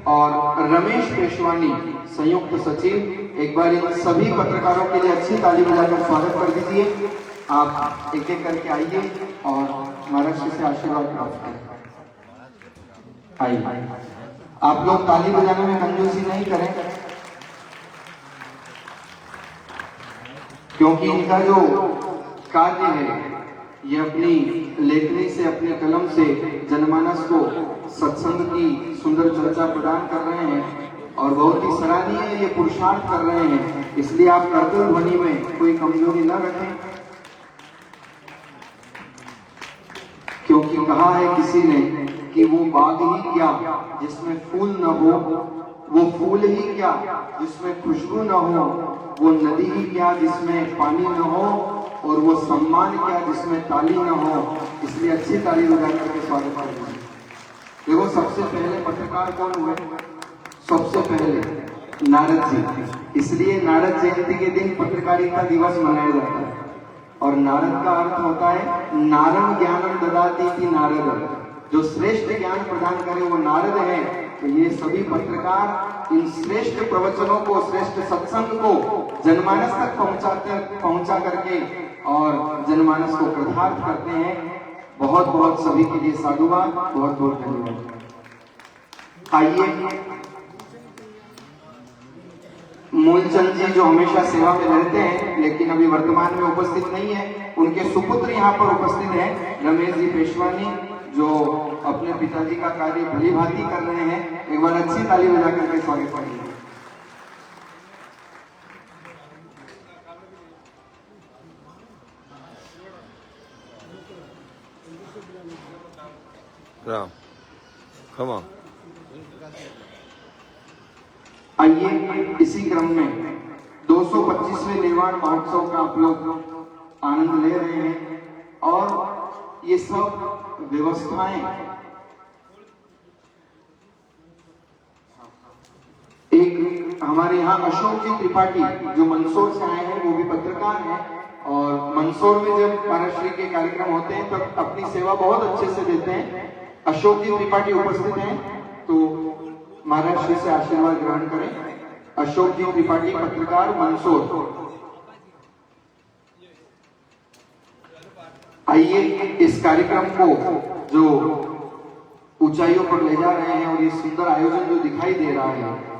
और रमेश पेशवानी संयुक्त सचिव। एक बार इन सभी पत्रकारों के लिए अच्छी ताली बजाकर स्वागत कर दीजिए। आप एक एक करके आइए और महर्षि से आशीर्वाद प्राप्त करें। आइए, आप लोग ताली बजाने में कंजूसी नहीं करें, क्योंकि इनका जो कार्य है ये अपनी लेखनी से, अपने कलम से जनमानस को सत्संग की सुंदर चर्चा प्रदान कर रहे हैं और बहुत ही सराहनीय ये पुरुषार्थ कर रहे हैं। इसलिए आप कर्तव्य ध्वनि में कोई कमजोरी न रखें, क्योंकि कहा है किसी ने कि वो बाग ही क्या जिसमें फूल न हो, वो फूल ही क्या जिसमें खुशबू न हो, वो नदी ही क्या जिसमें पानी न हो, और वो सम्मान क्या जिसमें ताली न हो। इसलिए अच्छी ताली बजा करके स्वागत करेंगे। देखो, सबसे पहले पत्रकार कौन हुए? सबसे पहले नारद जी। इसलिए नारद जयंती के दिन पत्रकारिता दिवस मनाया जाता है, और नारद का अर्थ होता है नारद ज्ञानम ददाति इति नारद, जो श्रेष्ठ ज्ञान प्रदान करे वो नारद है। तो ये सभी पत्रकार इन श्रेष्ठ प्रवचनों को, श्रेष्ठ सत्संग को जनमानस तक पहुंचा करके और जनमानस को कृतार्थ करते हैं। बहुत बहुत सभी के लिए साधुवाद, बहुत बहुत धन्यवाद। आइए, मूलचंद जी जो हमेशा सेवा में रहते हैं लेकिन अभी वर्तमान में उपस्थित नहीं है, उनके सुपुत्र यहाँ पर उपस्थित हैं, रमेश जी पेशवानी, जो अपने पिताजी का कार्य भली भांति कर रहे हैं। एक बार अच्छी ताली बजा करके स्वागत करिए। Ram, come on. आइए, इसी क्रम में 225वें निर्वाण महोत्सव का आप लोग आनंद ले रहे हैं, और ये सब व्यवस्थाएं एक हमारे यहाँ अशोक जी त्रिपाठी जो मंदसौर से आए हैं, वो भी पत्रकार हैं, और मंदसौर में जब महाराष्ट्र के कार्यक्रम होते हैं तब अपनी सेवा बहुत अच्छे से देते हैं। अशोक जी त्रिपाठी उपस्थित हैं, तो महाराष्ट्र से आशीर्वाद ग्रहण करें। अशोक जी त्रिपाठी पत्रकार मंदसौर। आइए इस कार्यक्रम को जो ऊंचाइयों पर ले जा रहे हैं और ये सुंदर आयोजन जो दिखाई दे रहा है,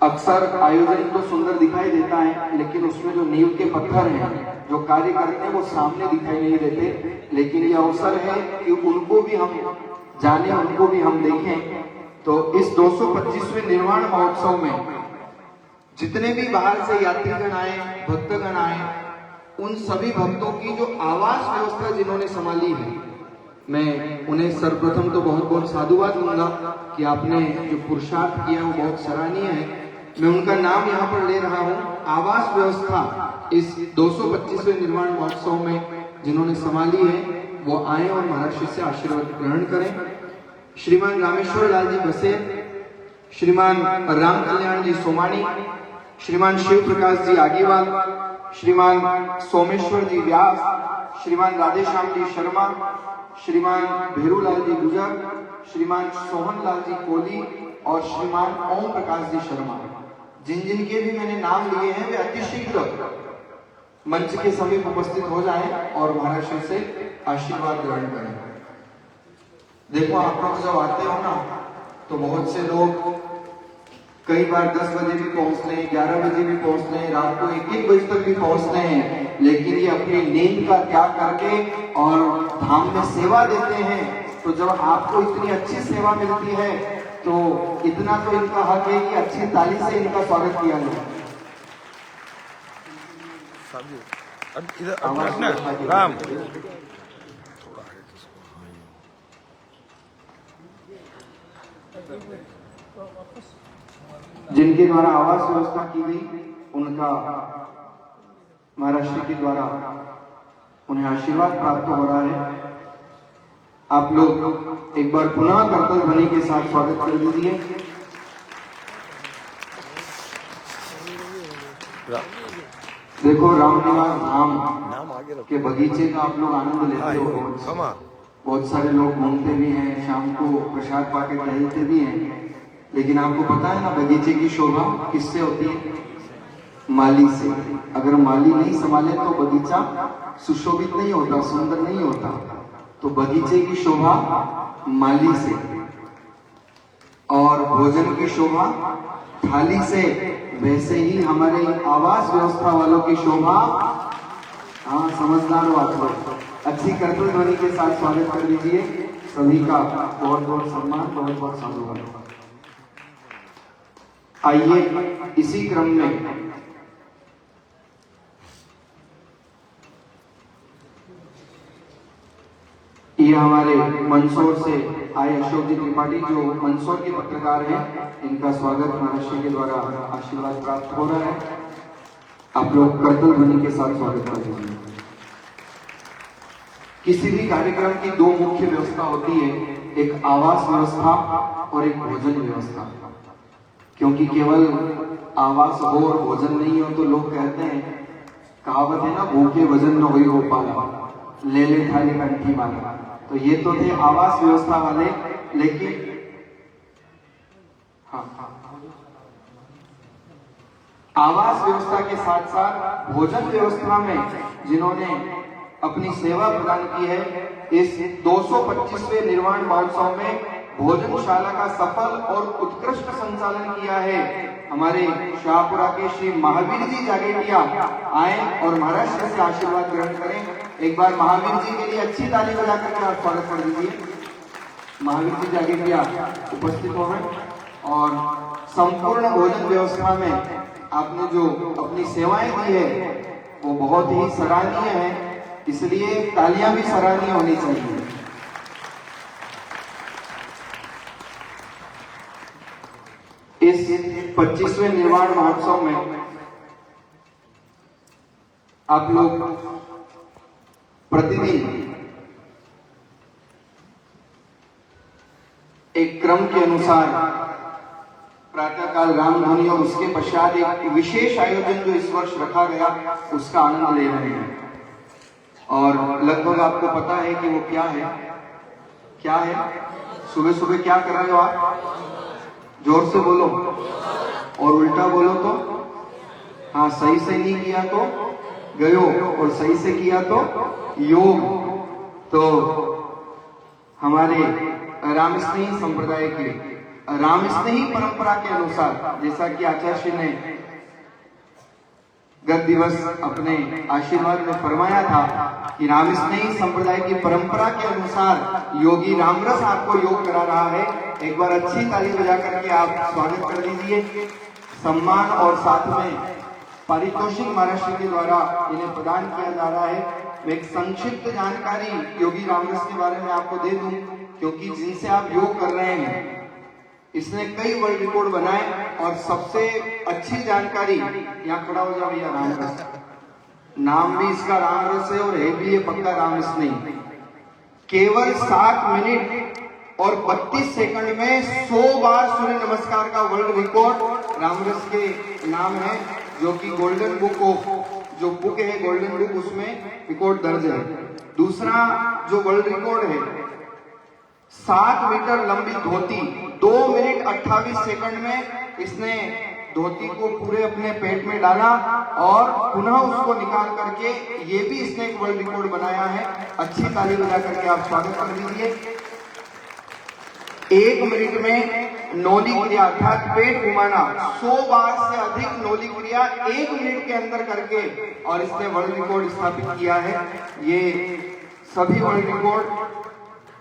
अक्सर आयोजन तो सुंदर दिखाई देता है लेकिन उसमें जो नींव के पत्थर हैं, जो कार्य करते हैं, वो सामने दिखाई नहीं देते। लेकिन ये अवसर है कि उनको भी हम जाने, उनको भी हम देखें। तो इस 225वें निर्वाण महोत्सव में जितने भी बाहर से यात्रीगण आए, भक्तगण आए, उन सभी भक्तों की जो आवास व्यवस्था जिन्होंने संभाली है, मैं उन्हें सर्वप्रथम तो बहुत बहुत साधुवाद दूंगा कि आपने जो पुरुषार्थ किया वो बहुत सराहनीय है। मैं उनका नाम यहाँ पर ले रहा हूँ। आवास व्यवस्था इस 225वें निर्माण महोत्सव में जिन्होंने संभाली है, वो आए और महाराष्ट्र से आशीर्वाद ग्रहण करें। श्रीमान रामेश्वर लाल जी बसे, श्रीमान राम कल्याण जी सोमानी, श्रीमान शिव प्रकाश जी आगीवाल, श्रीमान सोमेश्वर जी व्यास, श्रीमान राधेश्याम जी शर्मा, श्रीमान भेरूलाल जी गुजर, श्रीमान सोहन लाल जी कोहली और श्रीमान ओम प्रकाश जी शर्मा। जिन जिन के भी मैंने नाम लिए हैं वे अतिशीघ्र मंच के समीप उपस्थित हो जाएं और महाराष्ट्र से आशीर्वाद ग्रहण करें। देखो, आप लोग जब आते हो ना तो बहुत से लोग कई बार 10 बजे भी पहुंचते हैं, 11 बजे भी पहुंचते हैं, रात को 1-1 बजे तक भी पहुंचते हैं, लेकिन ये अपनी नींद का त्याग करके और धाम में सेवा देते हैं। तो जब आपको इतनी अच्छी सेवा मिलती है तो इतना तो इनका हक है कि अच्छी ताली से इनका स्वागत किया जाए। राम जिनके द्वारा आवास व्यवस्था की गई, उनका महाराष्ट्र के द्वारा उन्हें आशीर्वाद प्राप्त हो रहा है। आप लोग एक बार पुनः कर्तव्य ध्वनि के साथ स्वागत कर दीजिए। देखो, रामनिवास धाम के बगीचे का आप लोग आनंद लेते हो। बहुत सारे लोग घूमते भी हैं, शाम को प्रसाद पाके टहलते भी हैं, लेकिन आपको पता है ना बगीचे की शोभा किससे होती है? माली से। अगर माली नहीं संभाले तो बगीचा सुशोभित नहीं होता, सुंदर नहीं होता। तो बगीचे की शोभा माली से, और भोजन की शोभा थाली से। वैसे ही हमारे आवास व्यवस्था वालों की शोभा, हाँ समझदार हो आप लोग, अच्छी कर्तव्य ध्वनि के साथ स्वागत कर लीजिए। सभी का बहुत बहुत सम्मान, बहुत बहुत साधुवाद। आइए इसी क्रम में ये हमारे मंदसौर से आए अशोक जी त्रिपाठी जो मंदसौर के पत्रकार हैं, इनका स्वागत महाराष्ट्र के द्वारा आशीर्वाद प्राप्त हो रहा है। आप लोग कर्तव्य ध्वनि के साथ स्वागत कर दीजिए। किसी भी कार्यक्रम की दो मुख्य व्यवस्था होती है, एक आवास व्यवस्था और एक भोजन व्यवस्था। क्योंकि केवल आवास हो और भोजन नहीं हो तो लोग कहते हैं, कहावत है ना, भूखे वजन न होई हो पाला, ले ले थाली कंठी वाला। तो ये तो थे आवास व्यवस्था वाले, लेकिन आवास व्यवस्था के साथ साथ भोजन व्यवस्था में जिन्होंने अपनी सेवा प्रदान की है, इस 225वें निर्वाण महोत्सव में भोजनशाला का सफल और उत्कृष्ट संचालन किया है हमारे शाहपुरा के श्री महावीर जी जागेटिया। आए और महाराष्ट्र से आशीर्वाद ग्रहण करें। एक बार महावीर जी के लिए अच्छी ताली बजाकर के आप स्वागत कर दीजिए। महावीर जी जागेटिया उपस्थित हो गए और संपूर्ण भोजन व्यवस्था में आपने जो अपनी सेवाएं दी है वो बहुत ही सराहनीय है, इसलिए तालियां भी सराहनीय होनी चाहिए। इस 25वें निर्वाण महोत्सव में आप लोग प्रतिदिन एक क्रम के अनुसार प्रातःकाल रामधुनी और उसके पश्चात एक विशेष आयोजन जो इस वर्ष रखा गया उसका आनंद ले रहे हैं। और लगभग आपको पता है कि वो क्या है। क्या है? सुबह सुबह क्या कर रहे हो आप? जोर से बोलो। और उल्टा बोलो तो? हाँ, सही से नहीं किया तो गयो, और सही से किया तो योग। तो हमारे रामस्नेही संप्रदाय के रामस्नेही परंपरा के अनुसार, जैसा कि आचार्य श्री ने गत दिवस अपने आशीर्वाद में फरमाया था कि रामस्नेही संप्रदाय की परंपरा के अनुसार योगी रामरस आपको योग करा रहा है। एक बार अच्छी ताली बजा करके आप स्वागत कर लीजिए। सम्मान और साथ में पारितोषिक महाराष्ट्र के द्वारा इन्हें प्रदान किया जा रहा है। मैं एक संक्षिप्त जानकारी योगी रामरस के बारे में आपको दे दूं, क्योंकि जिनसे आप योग कर रहे हैं इसने कई वर्ल्ड रिकॉर्ड बनाए। और सबसे अच्छी जानकारी, यहाँ खड़ा हो जाओ भैया, रामरस नाम भी इसका रामरस है और है भी ये पक्का रामरस नहीं। केवल 7 मिनट और 32 सेकंड में 100 बार सूर्य नमस्कार का वर्ल्ड रिकॉर्ड रामरस के नाम है, जो कि गोल्डन बुक ऑफ जो बुक है गोल्डन बुक, उसमें रिकॉर्ड दर्ज है। दूसरा जो वर्ल्ड रिकॉर्ड है, 7 मीटर लंबी धोती 2 मिनट 28 सेकंड में इसने धोती को पूरे अपने पेट में डाला और पुनः उसको निकाल करके ये भी इसने एक वर्ल्ड रिकॉर्ड बनाया है। अच्छी ताली बजा करके आप स्वागत कर दीजिए। 1 मिनट में नौली क्रिया अर्थात पेट घुमाना 100 बार से अधिक नौली क्रिया 1 मिनट के अंदर करके और इसने वर्ल्ड रिकॉर्ड स्थापित किया है। ये सभी वर्ल्ड रिकॉर्ड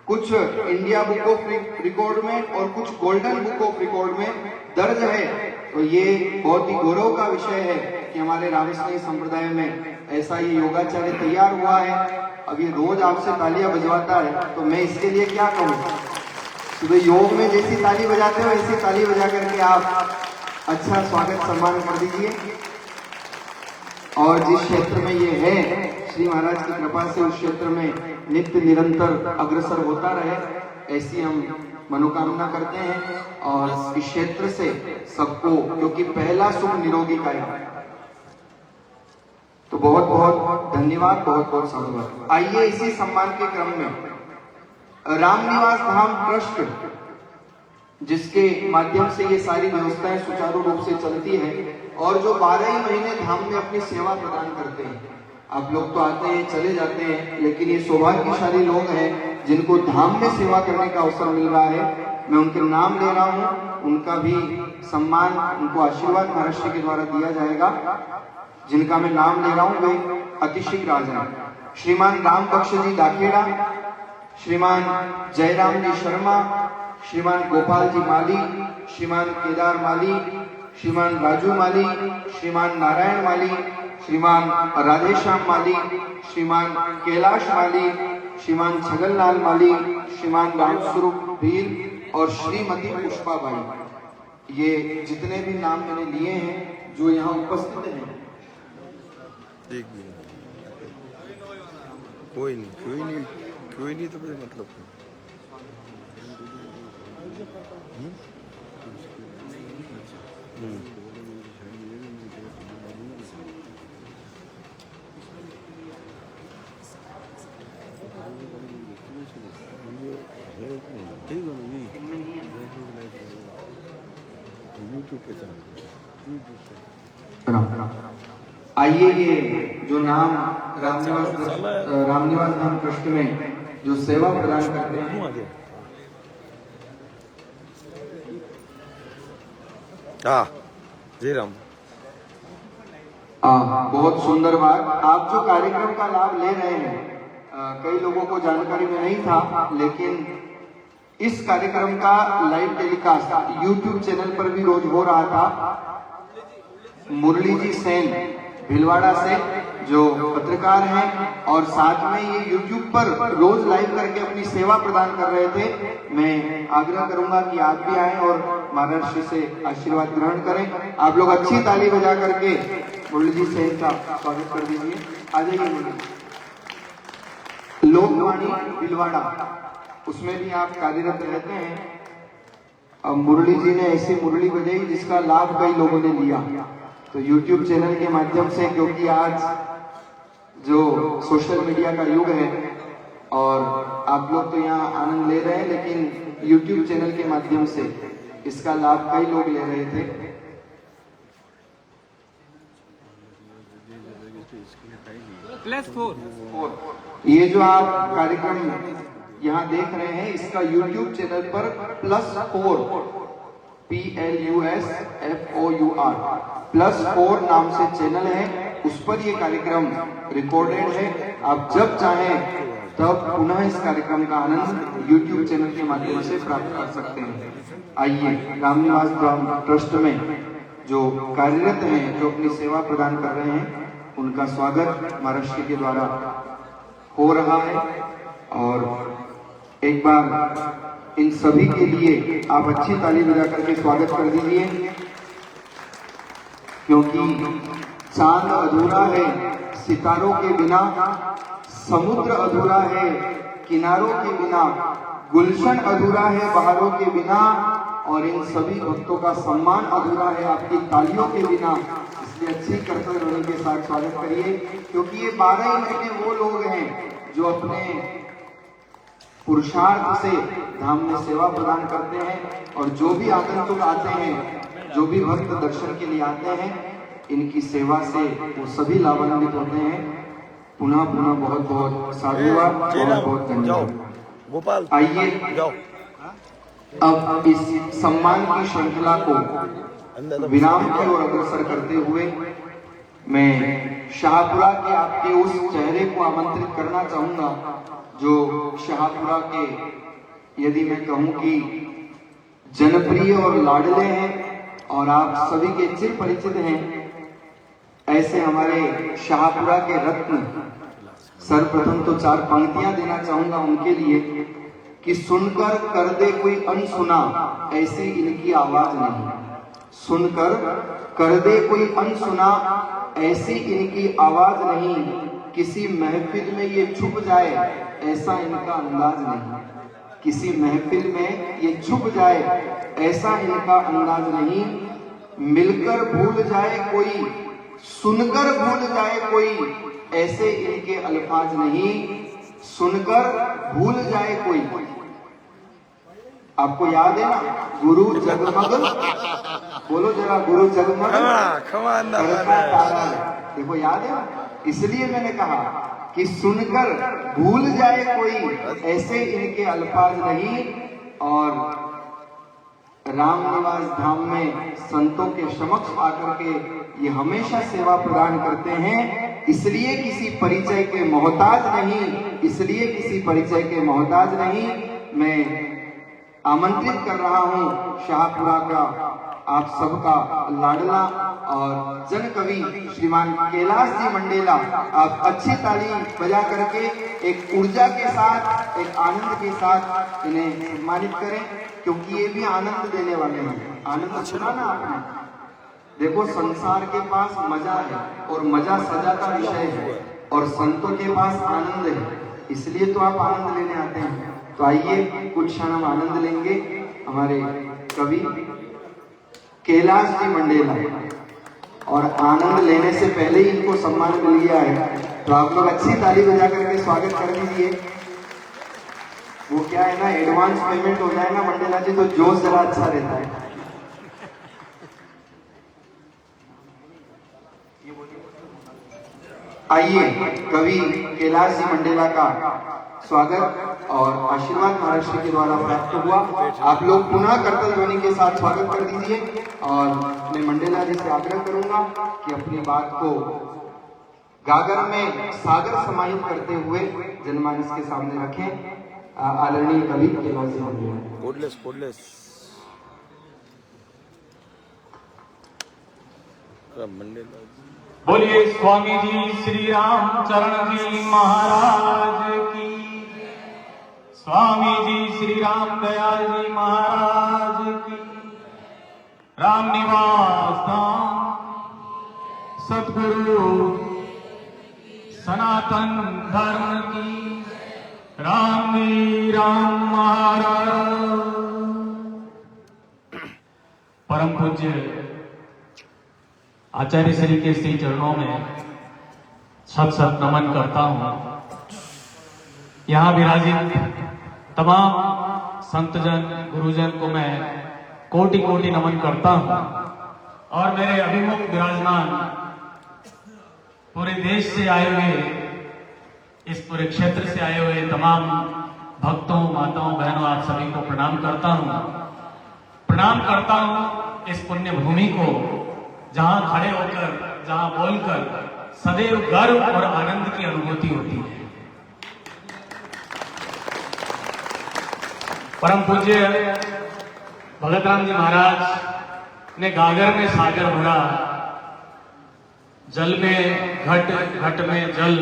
कुछ इंडिया बुक ऑफ रिकॉर्ड में और कुछ गोल्डन बुक ऑफ रिकॉर्ड में दर्ज है। तो ये बहुत ही गौरव का विषय है कि हमारे रामस्नेही संप्रदाय में ऐसा ये योगाचार्य तैयार हुआ है। अब ये रोज आपसे तालियां बजवाता है, तो मैं इसके लिए क्या कहूँ। सुबह योग में जैसी ताली बजाते हो ऐसी ताली बजा करके आप अच्छा स्वागत सम्मान कर दीजिए। और जिस क्षेत्र में ये है, श्री महाराज की कृपा से उस क्षेत्र में नित्य निरंतर अग्रसर होता रहे, ऐसी हम मनोकामना करते हैं। और इस क्षेत्र से सबको, क्योंकि पहला सुख निरोगी का है, तो बहुत बहुत धन्यवाद, बहुत बहुत साधुवाद। आइए इसी सम्मान के क्रम में रामनिवास धाम ट्रस्ट, जिसके माध्यम से ये सारी व्यवस्थाएं सुचारू रूप से चलती है और जो 12 ही महीने धाम में अपनी सेवा प्रदान करते हैं। आप लोग तो आते हैं चले जाते हैं, लेकिन ये सौभाग्यशाली लोग हैं जिनको धाम में सेवा करने का अवसर मिल रहा है। मैं उनके नाम ले रहा हूँ, उनका भी सम्मान, उनको आशीर्वाद महाराष्ट्र के द्वारा दिया जाएगा। जिनका मैं नाम ले रहा हूँ वे अतिशीघ्र आ जाए। श्रीमान राम बख्श जी दाखेड़ा, श्रीमान जयराम जी शर्मा, श्रीमान गोपाल जी माली, श्रीमान केदार माली, श्रीमान राजू माली, श्रीमान नारायण माली, श्रीमान राधेश्याम माली, श्रीमान कैलाश माली, श्रीमान छगनलाल माली, श्रीमान रामस्वरूप भील और श्रीमती पुष्पा बाई। ये जितने भी नाम मैंने लिए हैं जो यहाँ उपस्थित हैं। कोई नहीं तो कोई मतलब आइए ये जो नाम रामनिवास धाम ट्रस्ट में जो सेवा प्रदान करते हैं, जी राम। बहुत सुंदर बात। आप जो कार्यक्रम का लाभ ले रहे हैं, कई लोगों को जानकारी में नहीं था, लेकिन इस कार्यक्रम का लाइव टेलीकास्ट YouTube चैनल पर भी रोज हो रहा था। मुरली जी सेन भिलवाड़ा से जो पत्रकार हैं और साथ में ये YouTube पर रोज लाइव करके अपनी सेवा प्रदान कर रहे थे। मैं आग्रह करूंगा कि आप भी आएं और महाराष्ट्र से आशीर्वाद ग्रहण करें। आप लोग अच्छी ताली बजा करके मुरली जी सेन का स्वागत कर दीजिए। आ जाइए। लोकवाणी भिलवाड़ा, उसमें भी आप कार्यरत रहते हैं। अब मुरली जी ने ऐसी मुरली बजाई जिसका लाभ कई लोगों ने लिया। तो YouTube चैनल के माध्यम से, क्योंकि आज जो सोशल मीडिया का युग है और आप लोग तो यहाँ आनंद ले रहे हैं, लेकिन YouTube चैनल के माध्यम से इसका लाभ कई लोग ले रहे थे। +4 ये जो आप कार्यक्रम यहाँ देख रहे हैं, इसका YouTube चैनल पर +4 +4 नाम से चैनल है, उस पर ये कार्यक्रम रिकॉर्डेड है। आप जब चाहें तब पुनः इस कार्यक्रम का आनंद YouTube चैनल के माध्यम से प्राप्त कर सकते हैं। आइए, रामनिवास धाम ट्रस्ट में जो कार्यरत हैं, जो अपनी सेवा प्रदान कर रहे हैं, उनका स्वागत महाराष्ट्र के द्वारा हो रहा है। और एक बार इन सभी के लिए आप अच्छी ताली बजा करके स्वागत कर दीजिए, क्योंकि चांद अधूरा है सितारों के बिना, समुद्र अधूरा है किनारों के बिना, गुलशन अधूरा है बहारों के बिना, और इन सभी भक्तों का सम्मान अधूरा है आपकी तालियों के बिना। इसलिए अच्छी कर्तव्य ध्वनि के साथ स्वागत करिए, क्योंकि ये 12 महीने वो लोग हैं जो अपने पुरुषार्थ से धाम में सेवा प्रदान करते हैं। और जो भी आगंतुक आते हैं, जो भी भक्त दर्शन के लिए आते हैं, इनकी सेवा से वो सभी लाभान्वित होते हैं। पुनः पुनः बहुत बहुत साधुवाद, बहुत बहुत धन्यवाद। आइए अब इस सम्मान की श्रृंखला को विराम की ओर अग्रसर करते हुए मैं शाहपुरा के आपके उस चेहरे को आमंत्रित करना चाहूंगा, जो शाहपुरा के, यदि मैं कहूं कि जनप्रिय और लाडले हैं और आप सभी के चिर परिचित हैं, ऐसे हमारे शाहपुरा के रत्न। सर्वप्रथम तो 4 पंक्तियां देना चाहूंगा उनके लिए कि सुनकर कर दे कोई अनसुना, ऐसी इनकी आवाज नहीं। सुनकर कर दे कोई अनसुना, ऐसी इनकी आवाज नहीं। किसी महफिल में ये छुप जाए, ऐसा इनका अंदाज नहीं। किसी महफिल में ये छुप जाए, ऐसा इनका अंदाज नहीं। मिलकर भूल जाए कोई, सुनकर भूल जाए कोई, ऐसे इनके अल्फाज नहीं। सुनकर भूल जाए कोई। आपको याद है ना, गुरु जगमग, बोलो जरा, गुरु जगमग तारा। देखो याद है ना, इसलिए मैंने कहा कि सुनकर भूल जाए कोई, ऐसे इनके अल्फाज नहीं। और रामनिवास धाम में संतों के समक्ष आकर के ये हमेशा सेवा प्रदान करते हैं, इसलिए किसी परिचय के मोहताज नहीं, इसलिए किसी परिचय के मोहताज नहीं। मैं आमंत्रित कर रहा हूं शाहपुरा का आप सबका लाडला और जन कवि श्रीमान कैलाश जी मंडेला। आप अच्छी ताली बजा करके एक ऊर्जा के साथ, एक आनंद के साथ इन्हें सम्मानित करें, क्योंकि ये भी आनंद देने वाले हैं। आनंद सुना ना आपने? देखो, संसार के पास मजा है और मजा सजा का विषय है, और संतों के पास आनंद है, इसलिए तो आप आनंद लेने आते हैं। तो आइए कुछ क्षण हम आनंद लेंगे हमारे कवि कैलाश जी मंडेला। और आनंद लेने से पहले ही इनको सम्मान मिल गया है, तो आप लोग अच्छी ताली बजा करके स्वागत कर दीजिए। वो क्या है ना, एडवांस पेमेंट हो जाए ना मंडेला जी, तो जोश जरा अच्छा रहता है। आइए कवि कैलाश जी मंडेला का स्वागत और आशीर्वाद महाराष्ट्र के द्वारा प्राप्त हुआ। आप लोग पुनः कर्तव्य ध्वनि के साथ स्वागत कर दीजिए। और मैं मंडेला जी से आग्रह करूंगा कि अपनी बात को गागर में सागर समाहित करते हुए जनमानस के सामने रखें। आदरणीय कवि कैलाश जी मंडेला। बोलिए स्वामी जी श्री रामचरण जी महाराज की, स्वामी जी श्री राम दयाल जी महाराज की, रामनिवास धाम सद्गुरु सनातन धर्म की, राम महाराज। परम पूज्य आचार्य श्री के श्री चरणों में सत सत नमन करता हूं। यहां विराजित तमाम संतजन गुरुजन को मैं कोटि कोटि नमन करता हूं और मेरे अभिमुख विराजमान पूरे देश से आए हुए, इस पूरे क्षेत्र से आए हुए तमाम भक्तों, माताओं, बहनों, आप सभी को प्रणाम करता हूं। प्रणाम करता हूं इस पुण्य भूमि को, जहां खड़े होकर, जहां बोलकर सदैव गर्व और आनंद की अनुभूति होती है। परम पूज्य भगत राम जी महाराज ने गागर में सागर भरा, जल में घट, घट में जल,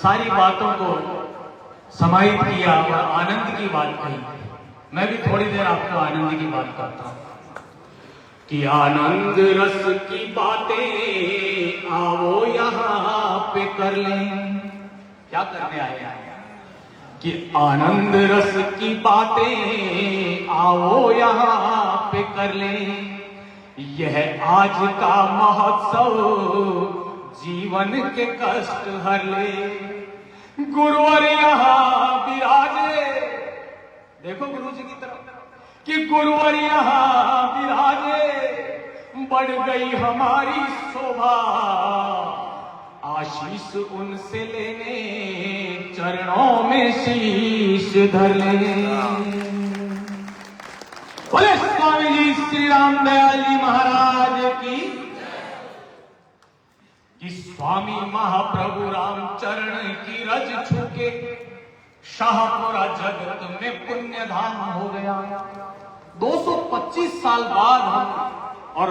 सारी बातों को समाहित किया और आनंद की बात कही। मैं भी थोड़ी देर आपको आनंद की बात करता हूं कि आनंद रस की बातें आओ यहां पे कर लें। क्या करने आए हैं कि आनंद रस की बातें आओ यहां पे कर लें। यह आज का महोत्सव जीवन के कष्ट हर ले। गुरुवर यहां विराजे, देखो गुरु जी की तरफ कि गुरुवर यहां विराजे, बढ़ गई हमारी शोभा, आशीष उनसे लेने चरणों में शीश धर ले। बोले स्वामी जी श्री राम दयाल जी महाराज की, कि स्वामी महाप्रभु रामचरण की रज छूके शाहपुरा जगत में पुण्य धाम हो गया। 225 साल बाद हम, और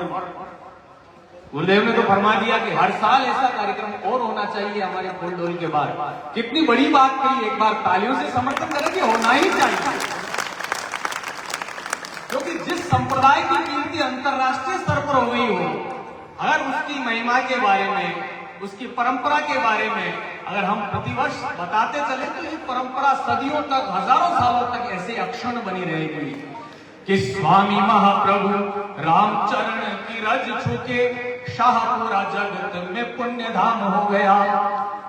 गुरुदेव ने तो फरमा दिया कि हर साल ऐसा कार्यक्रम और होना चाहिए हमारे फूल डोल के बाद। कितनी बड़ी बात कही, एक बार तालियों से समर्थन करें कि होना ही चाहिए, क्योंकि जिस संप्रदाय की कीर्ति अंतरराष्ट्रीय स्तर पर हुई हो, अगर उसकी महिमा के बारे में, उसकी परंपरा के बारे में अगर हम प्रतिवर्ष बताते चले तो ये परंपरा सदियों तक, हजारों सालों तक ऐसे अक्षुण्ण बनी रहेगी कि स्वामी महाप्रभु रामचरण की रज छूके शाहपुरा जगत में पुण्य धाम हो गया।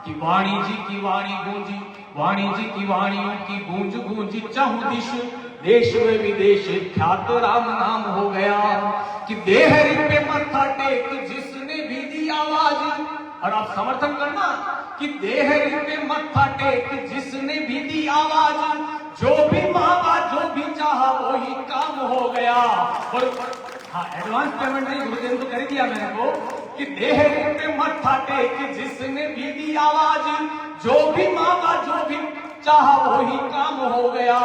कि वाणी जी की वाणी गूंजी, वाणी जी की वाणियों की गूंज गूंजी चहुं दिश, देश व विदेश ख्यात राम नाम हो गया। कि देहरी पे मत्था टेक जिसने भी दी आवाज, और आप समर्थन करना कि देहरी पे मत्था टेक जिसने भी दी आवाज, जो भी मांगा जो भी चाहा वो ही काम हो गया। और हाँ, एडवांस पेमेंट नहीं, गुरुदेव तो कर दिया मेरे को कि देहरी पे मत्था टेक जिसने भी दी आवाज, जो भी मांगा जो भी चाहा वही काम हो गया।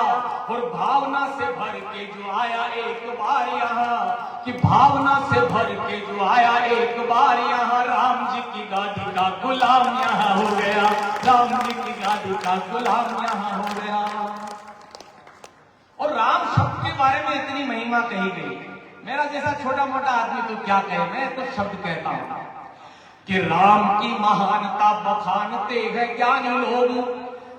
और भावना से भर के जो आया एक बार यहाँ, कि भावना से भर के जो आया एक बार यहाँ, राम जी की गादी का गुलाम यहाँ हो गया, राम जी की गादी का गुलाम यहाँ हो गया। और राम शब्द के बारे में इतनी महिमा कही गई, मेरा जैसा छोटा मोटा आदमी तो क्या कहे, मैं तो शब्द कहता हूं कि राम की महानता बखानते हैं ज्ञानी लोग,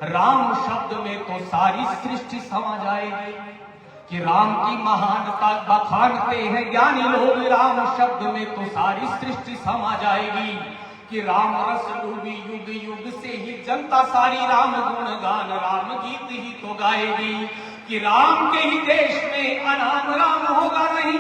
राम शब्द में तो सारी सृष्टि समा जाएगी। कि राम की महानता बखानते हैं ज्ञानी लोग, राम शब्द में तो सारी सृष्टि समा जाएगी। कि राम रस डूबी युग युग से ही जनता सारी, राम गुणगान राम गीत ही तो गाएगी। कि राम के ही देश में अनाम राम होगा नहीं,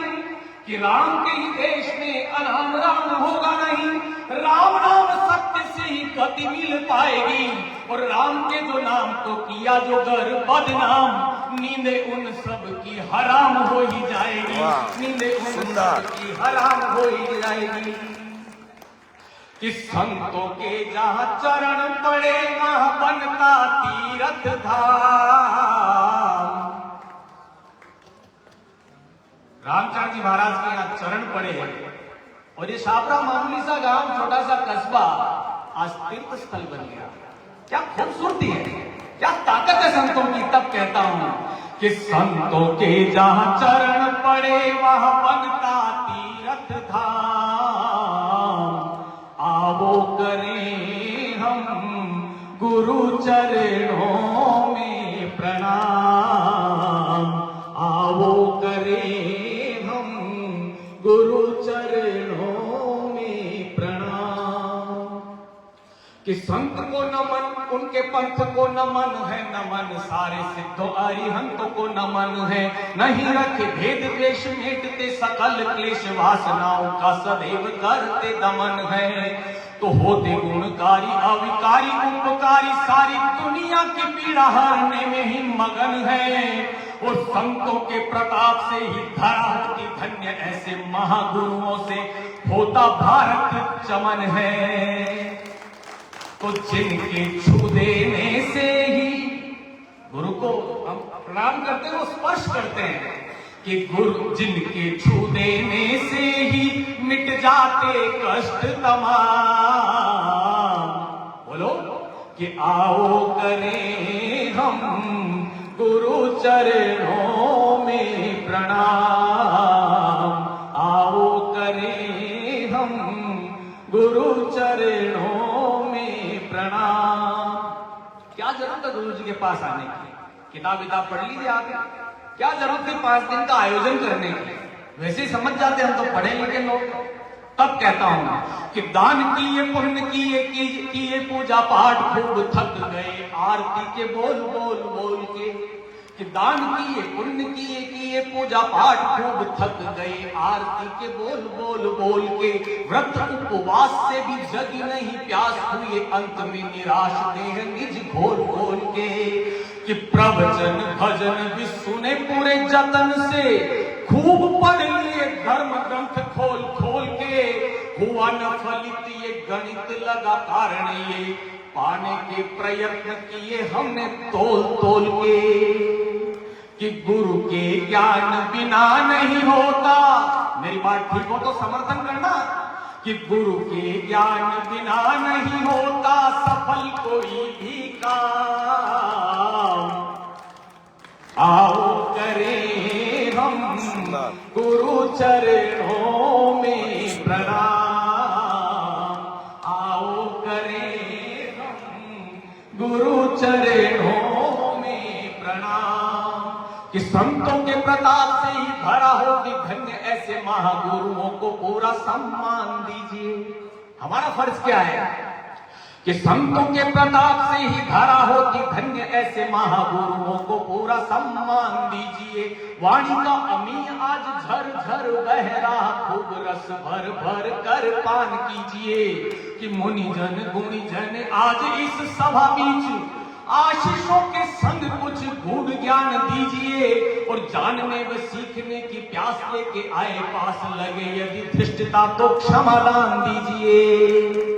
कि राम के ही देश में अनाम राम होगा नहीं, राम नाम सत्य से ही गति मिल पाएगी। और राम के जो नाम को किया जो गर बदनाम, नींदे उन सब की हराम हो ही जाएगी, नींदे उन सब की हराम हो ही जाएगी। कि संतों के जहां चरण पड़े वहां बनता तीर्थ धाम। रामचरण जी महाराज के यहाँ चरण पड़े और ये छापरा मामूली सा गांव, छोटा सा कस्बा आज तीर्थ स्थल बन गया। क्या खूबसूरती है, क्या ताकत है संतों की। तब कहता हूं कि संतों के जहां चरण पड़े वहां बनता तीर्थ धाम। आवो करें हम गुरु चरणों में प्रणाम, आवो करें हम संत को नमन, उनके पंथ को नमन है नमन, सारे सिद्धों अरिहंतों को नमन है। नहीं रखे भेद द्वेष, मेटते सकल क्लेश, वासनाओं का सदैव करते दमन है। तो होते गुणकारी अविकारी उपकारी, सारी दुनिया की पीड़ा हरने में ही मगन है। और संतों के प्रताप से ही धरा होती धन्य, ऐसे महागुरुओं से होता भारत चमन है। तो जिनके छू देने से ही, गुरु को हम प्रणाम करते हैं, वो स्पर्श करते हैं कि गुरु जिनके छू देने से ही मिट जाते कष्ट तमाम। बोलो कि आओ करें हम गुरु चरणों में प्रणाम, आओ करें हम गुरु चरणों में प्रणाम। क्या जरूरत है गुरु जी के पास आने की? किताब पढ़ लीजिए आपने, क्या जरूरत है 5 दिन का आयोजन करने की? वैसे ही समझ जाते हम तो पढ़े लिखे लोग। तब कहता हूं कि दान किए पुण्य किए पूजा पाठ खूब थक गए आरती के बोल बोल बोल के। कि दान किए पुण्य किए पूजा पाठ खूब थक गए आरती के बोल बोल बोल के। व्रत उपवास से भी जगी नहीं प्यास हुए अंत में निराश देह निज घोल घोल के। कि प्रवचन भजन भी सुने पूरे जतन से, खूब पढ़ लिए धर्म ग्रंथ खोल खोल के। हुआ न फलित ये गणित लगा कारण, ये पाने के प्रयत्न किए हमने तोल तोल के। कि गुरु के ज्ञान बिना नहीं होता, मेरी बात ठीक हो तो समर्थन करना। कि गुरु के ज्ञान बिना नहीं होता सफल कोई भी काम। आओ करें हम गुरु चरणों में प्रणाम, आओ करें हम गुरु चरणों में प्रणाम। कि संतों के प्रताप से ही भरा हो कि धन्य ऐसे महागुरुओं को पूरा सम्मान दीजिए। हमारा फर्ज क्या है कि संतों के प्रताप से ही धरा हो कि धन्य ऐसे महागुरुओं को पूरा सम्मान दीजिए। वाणी का अमी आज झर झर बह रहा, खूब रस भर भर कर पान कीजिए। कि मुनि जन गुणी जन आज इस सभा बीच आशीषों के संग कुछ गूढ़ ज्ञान दीजिए। और जानने व सीखने की प्यास लेके आए पास लगे यदि धृष्टता तो क्षमादान दीजिए।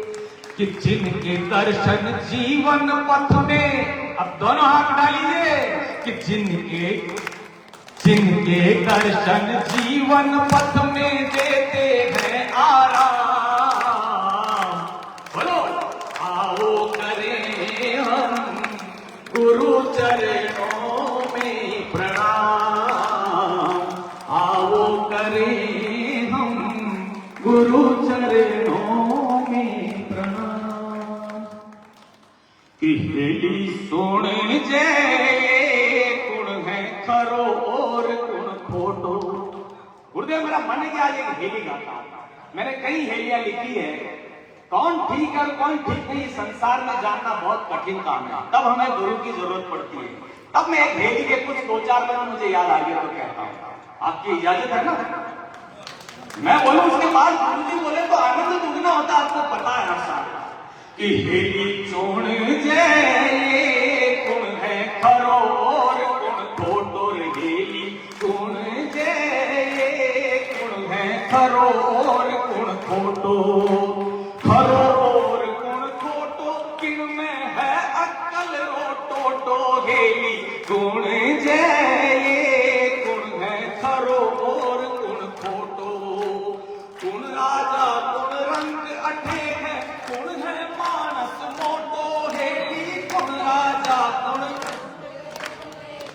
कि जिनके दर्शन जीवन पथ में, अब दोनों हाथ डालिए, कि जिनके दर्शन जीवन पथ में देते हैं आराम। बोलो आओ करें हम गुरु चरणों में प्रणाम, आओ करें हम गुरु चरणों में प्रणाम। कि हेली सोने जे गुण है खरो और गुण खोटो। गुरुदेव मेरा मन है कि आज एक हेली गाता हूं। मैंने कई हेलियां लिखी है, कौन ठीक है कौन ठीक नहीं संसार में जानना बहुत कठिन काम है। तब हमें गुरु की जरूरत पड़ती है। तब मैं एक हेली के कुछ 2-4 लाइन मुझे याद आ गया तो कहता हूं, आपकी इजाजत है ना? मैं बोलूं उसके बाद गुरु जी बोले तो आनंद दुगना होता, आपको पता है हर साल। कि हेली चोण जे गुण है खरो और गुण खोटो, हेली चोण जे गुण है खरो और गुण खोटो। खरो और गुण खोटो किन में है अक्कल रोटो टो। हेली गुण जे गुण है खरो और गुण खोटो। गुण राजा गुण रंग अठे है, गुण है मानस मोटो। हेली गुण राजा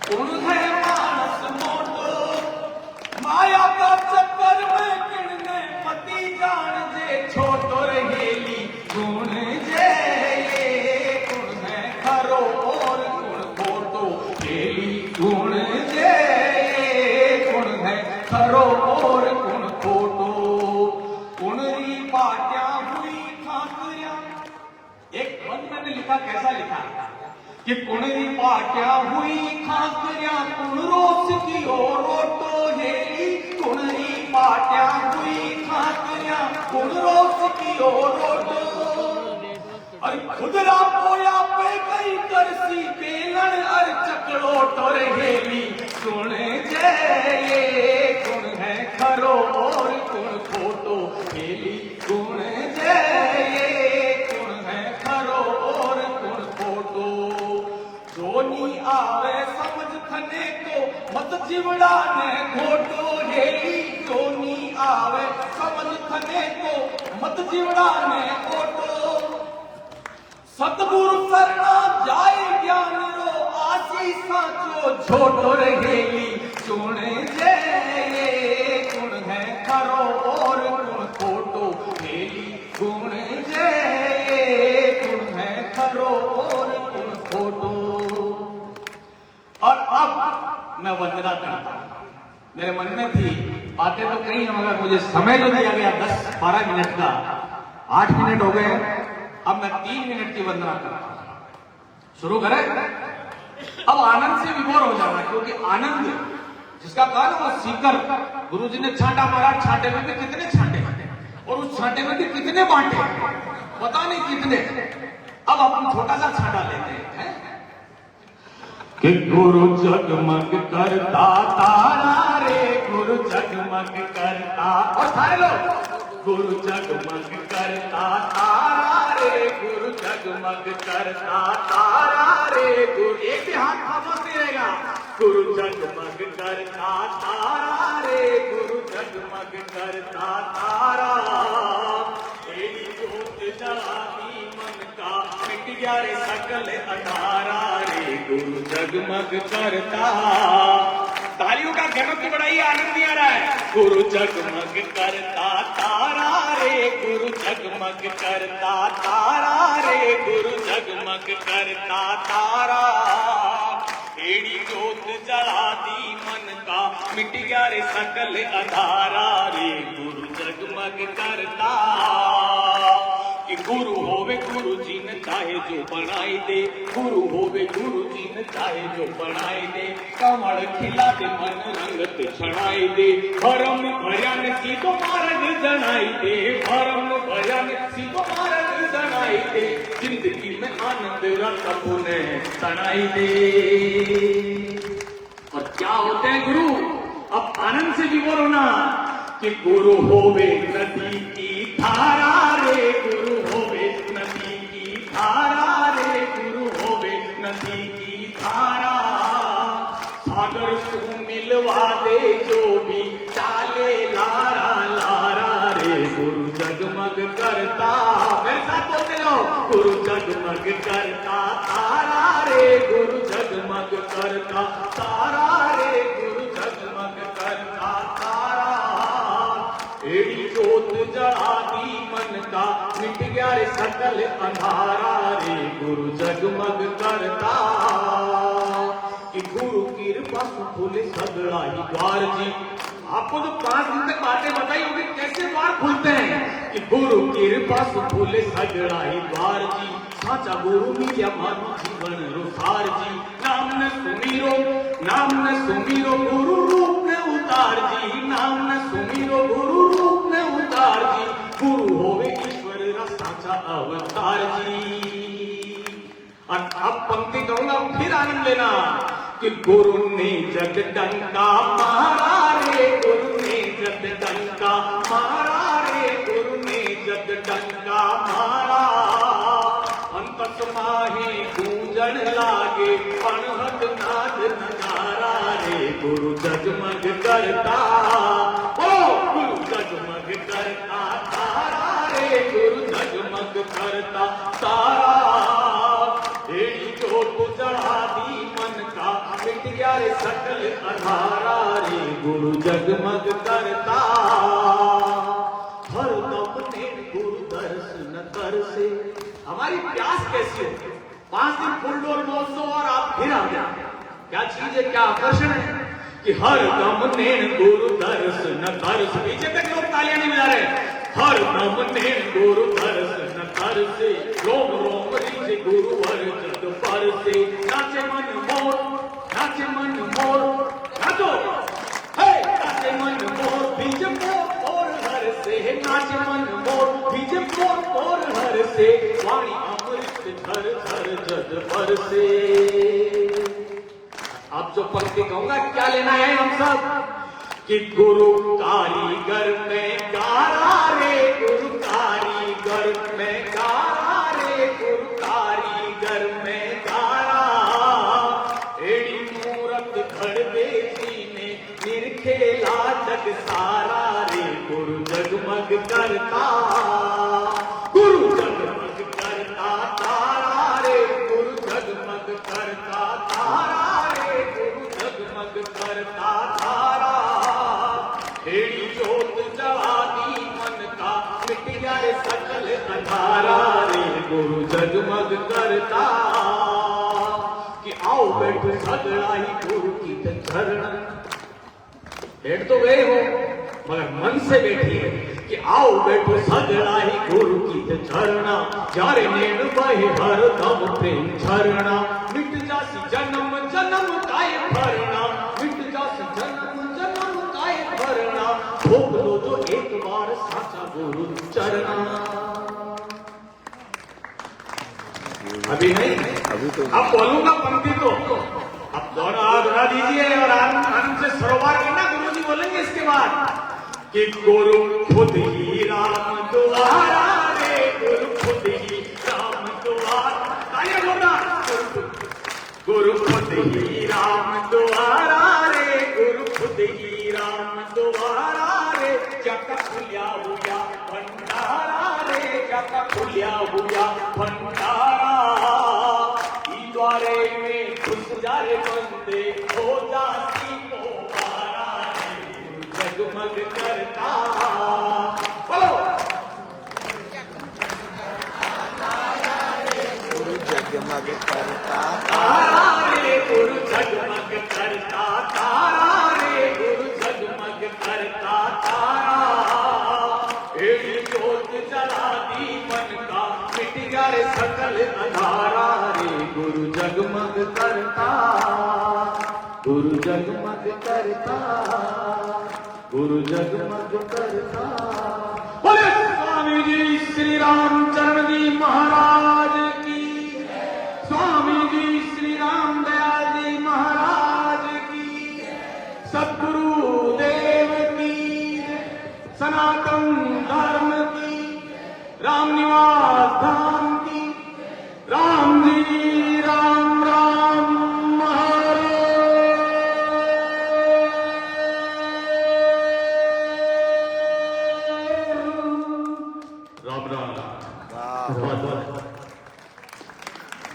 गुण है मानस मोटो। माया का चक्कर में किणने पति जान जे छोटो। हेली गुण जे गुण है खरो और गुण खोटो। हेली गुण जे गुण है खरो और गुण खोटो। गुणरी पाट्या हुई खाकरिया, एक लिखा, कैसा लिखा कि कुणरी पाट्या हुई खाकरिया कुण रोस की और रोटो हेली, कुणरी पाट्या हुई खाकरिया कुण रोस की और रोटो, अरे खुदरा पोया पे कई करसी बेलन अर चकड़ो टोर हेली, कुण जय कुण है खरो और कुण खोटो हेली, कुण जय कुण है खरो और कुण खोटो, जोनी आवे समझ थने को मत जिवड़ा ने घोटो हेली, जोनी आवे समझ थने को मत जिवड़ा ने घोटो, सतगुरु शरणा जाय ज्ञान रो आशीष साचो छोटो रहेली, कुण जय कुण है खरो और कुण खोटो हेली, कुण जय कुण है खरो और कुण खोटो। और अब मैं वंदना करता हूं। मेरे मन में थी बातें तो कही, मगर मुझे समय जो दिया गया 10-12 मिनट का, 8 मिनट हो गए, अब मैं 3 मिनट की वंदना करता हूं। शुरू करें? अब आनंद से विभोर हो जाना, क्योंकि आनंद जिसका कारण वो सीकर, गुरुजी ने छांटा मारा, छांटे में भी कितने छांटे और उस छांटे में भी कितने बांटे, पता नहीं कितने। अब अपन छोटा सा छांटा लेते हैं कि गुरु जगमग करता तारा रे, गुरु जगमग करता, और सारे लोग गुरु जगमग करता तारा रे, गुरु जगमग करता तारा रे, गुरु, एक भी हाथ खामोश नहीं रहेगा, गुरु जगमग करता तारा रे, गुरु जगमग करता तारा, तेरी ज्योत जलाती मन का मिट गया रे सकल अंधारा रे, गुरु जगमग करता, तालियों का घनत्व बढ़ाइए, आनंद नहीं आ रहा है, गुरु जगमग करता तारा रे, गुरु जगमग करता तारा रे, गुरु जगमग करता तारा, एड़ी जोत जला दी मन का मिट गया रे सकल अंधारा रे, गुरु जगमग करता, कि गुरु होवे गुरु जी ने चाहे जो बनाई दे, गुरु होवे गुरु जी ने चाहे जो बनाई दे, कमल खिला दे मन रंगत छड़ाई दे, भरम भजन सीधो मार्ग जनाई दे, भरम भजन सीधो मार्ग जनाई दे, जिंदगी में आनंद रंग पुनः तनाई दे। और क्या होते हैं गुरु? अब आनंद से विभोर होना, कि गुरु होवे नदी की धारा रे, गुरु होवे नदी की धारा रे, गुरु होवे नदी की धारा, सागर को मिलवा दे जो भी चाले लारा लारा रे, गुरु जगमग करता, मेरे साथ बोलते लो, गुरु जगमग करता तारा रे, गुरु जगमग करता तारा रे, गुरु जगमग करता तारा, एड़ी जोत जला दी मन का मिट गया रे सकल अंधारा रे, गुरु जगमग करता, कि गुरु कृपा खुले सगड़ा ही द्वार जी। आपको तो 5 दिन तक बातें बताई होगी कैसे द्वार खुलते हैं, कि गुरु कृपा खुले सगड़ा ही द्वार जी, साचा गुरु मिलिया मानो जीवन रुसार जी, नाम न सुमीरो, नाम न सुमीरो गुरु रूप ने उतार जी, नाम न सुमीरो गुरु रूप ने उतार जी, गुरु होवे ईश्वर रा साचा अवतार जी। और अब पंक्ति कहूंगा, फिर आनंद लेना, कि गुरु ने जगडंका मारा रे, गुरु ने जगडंका मारा रे, गुरु ने जगडंका मारा, अंतस माहे गूंजन लागे पणहत नाद नजारा रे, गुरु जगमग करता, ओ गुरु जगमग करता तारा रे, गुरु जगमग करता तारा, एड़ी जोत जला दी मन का मिट गया रे सकल अंधारा रे, गुरु जगमग करता, हर दम ने गुरु दर्शन कर से, हमारी प्यास कैसी हो? 5 दिन फुल डोर महोत्सव और आप फिर आ गए, क्या चीज है, क्या आकर्षण है, कि हर दम ने गुरु दर्शन कर से, पीछे तक लोग तालियां नहीं बजा रहे, हर दम ने गुरु दर्शन कर से, रोम रोम रीझ गुरु नाचे मन मोर, नाचो, हे नाचे मन मोर, भीजे मोर और हर से, नाचे मन मोर, भीजे मोर और हर से, वाणी अमृत धर धर जग भर से। आप जो पंक्ति कहूंगा क्या लेना है हम सब कि गुरु कारीगर में गारा रे, गुरु कारीगर में गारा रे, गुरु कारीगर में गारा, एड़ी मूरत घड़ बेची ने निरखेला जग सारा रे, गुरु जगमग करता, गुरु जगमग करता तारा रे, गुरु जगमग करता तारा रे, गुरु जगमग करता तारा, एड़ी जोत जला दी मन का, मिट गया रे सकल अंधारा रे, गुरु जगमग करता, कि आओ बैठो सगड़ा ही गुरु की झरना। बैठ तो गए हो मगर मन से बैठी है कि आओ बैठो सगड़ा ही गुरु की झरना, जारे नेण बहे हर दम प्रेम झरना, मिट जासी जन्म जन्म काय भरना, मिट जासी जन्म जन्म काय भरना, भोग लो जो एक बार साचा गुरु चरना। अभी नहीं, अभी तो अब बोलूंगा पंक्ति तो अब दोनों हाथ उठा दीजिए और आनंद से सरोवर करना, गुरु जी बोलेंगे इसके बाद कि गुरु खुद ही राम द्वारा रे, गुरु खुद ही राम द्वारा, तालियां जोरदार, गुरु खुद ही राम द्वारा रे, गुरु खुद ही राम द्वारा रे, जग खुलिया हुआ भंडारा रे, जग खुलिया हुआ भंडारा, द्वारे में घुस जा रे बंदे, हो जाती को पारा रे, जगमग करता, बोलो गुरु जगमग करता तारा रे, गुरु जगमग करता तारा रे, गुरु जगमग करता तारा, एड़ी जोत जला दी मन का, मिट गया रे सकल अंधारा रे, गुरु जगमग करता, गुरु जगमग करता, गुरु जगमग करता। बोले स्वामी जी श्री रामचरण जी महाराज की, स्वामी जी श्री राम दयाल जी महाराज की, सद्गुरु देव की, सनातन धर्म की, राम निवास धाम की, राम जी राम राम महाराज। राम राम।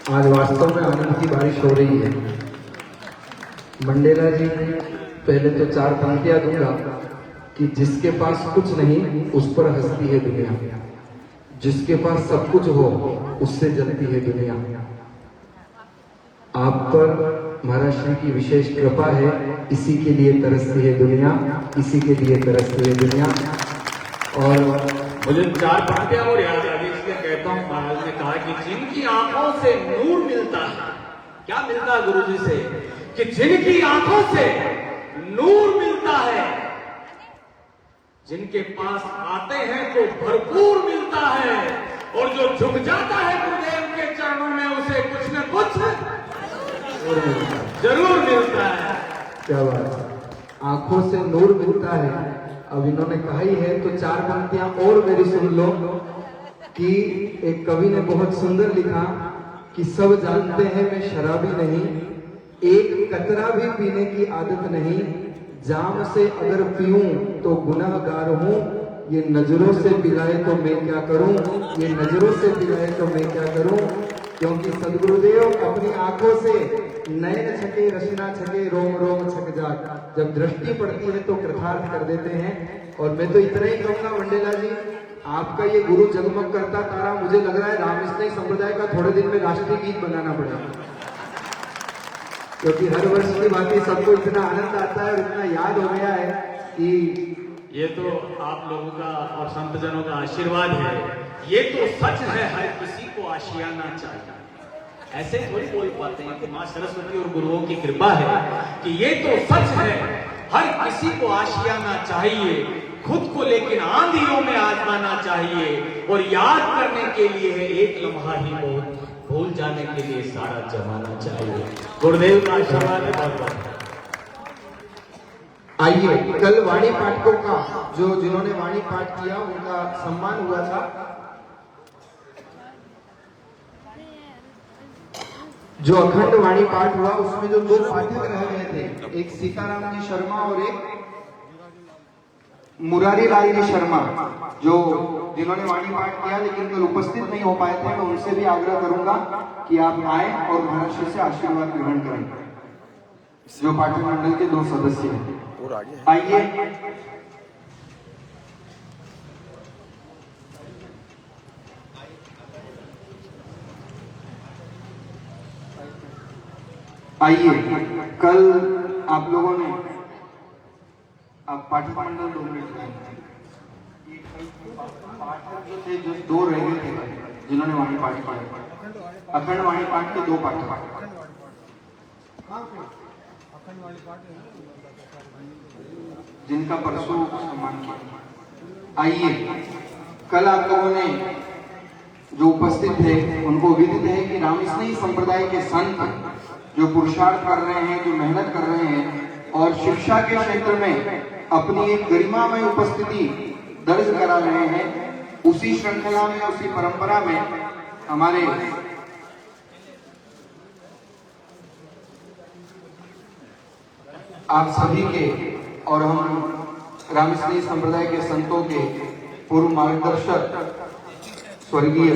आज वास्तव में आनंद की बारिश हो रही है। मंडेला जी पहले तो 4 पंक्तियां दूंगा कि जिसके पास कुछ नहीं उस पर हंसती है दुनिया, जिसके पास सब कुछ हो उससे जलती है दुनिया। आप पर महाराज श्री की विशेष कृपा है, इसी के लिए तरसती है दुनिया, इसी के लिए तरसती है दुनिया। और मुझे 4 पंक्तियां और याद आ गई, इसलिए कहता हूँ महाराज ने कहा कि जिनकी आंखों से नूर मिलता है, क्या मिलता है गुरु जी से, कि जिनकी आंखों से नूर मिलता है, जिनके पास आते हैं तो भरपूर मिलता है, और जो झुक जाता है गुरुदेव के चरणों में उसे कुछ न कुछ जरूर मिलता है। क्या बात है, आंखों से नूर मिलता है। अब इन्होंने कहा ही है तो 4 पंक्तियां और मेरी सुन लो कि एक कवि ने बहुत सुंदर लिखा कि सब जानते हैं मैं शराबी नहीं, एक कतरा भी पीने की आदत नहीं, जाम से अगर पीऊं तो गुनाहगार हूं, ये नजरों से पिलाए तो मैं क्या करूं, ये नजरों से पिलाए तो मैं क्या करूं। क्योंकि सदगुरुदेव अपनी आंखों से नयन छके रचना छके रोम रोम छक जाग, जब दृष्टि पड़ती है तो कृतार्थ कर देते हैं। और मैं तो इतना ही कहूंगा मंडेला जी, आपका ये गुरु जगमग करता तारा मुझे लग रहा है रामस्नेही संप्रदाय का थोड़े दिन में राष्ट्रीय गीत बनाना पड़ेगा, क्योंकि हर वर्ष की बातें सबको इतना आनंद आता है और इतना याद हो गया है कि ये तो आप लोगों का और संतजनों का आशीर्वाद है। ये तो सच है, हर किसी को आशियाना चाहिए। ऐसे थोड़ी बोल पाते हैं कि माँ सरस्वती और गुरुओं की कृपा है कि ये तो सच है, हर किसी को आशियाना चाहिए, खुद को लेकिन आंधियों में आजमाना चाहिए, और याद करने के लिए एक लम्हा ही बहुत, भूल जाने के लिए सारा जमाना चाहिए। गुरुदेव का आशीर्वाद है। बहुत बहुत आइए, कल वाणी पाठकों का जिन्होंने वाणी पाठ किया उनका सम्मान हुआ था। जो अखंड वाणी पाठ हुआ उसमें जो 2 पाठक रह गए थे, एक सीताराम जी शर्मा और एक मुरारी लाल जी शर्मा, जिन्होंने वाणी पाठ किया लेकिन कल उपस्थित नहीं हो पाए थे। मैं उनसे भी आग्रह करूंगा कि आप आए और महाराष्ट्र से आशीर्वाद ग्रहण करें, जो पाठक मंडल के 2 सदस्य हैं। और आगे आइए, कल आप लोगों ने पाठक मंडल 2 मिनट पाठक जो थे, जो 2 रह गए थे जिन्होंने वाणी पाठ किया, अखंड वाणी पाठ के 2 पाठक, जिनका परसों सम्मान किया। आइए, कल आप लोगों ने जो उपस्थित थे उनको विदित है कि रामस्नेही संप्रदाय के संत जो पुरुषार्थ कर रहे हैं, जो मेहनत कर रहे हैं और शिक्षा के क्षेत्र में अपनी एक गरिमामय उपस्थिति दर्ज करा रहे हैं, उसी श्रृंखला में, उसी परंपरा में हमारे आप सभी के और हम रामस्नेही संप्रदाय के संतों के पूर्व मार्गदर्शक स्वर्गीय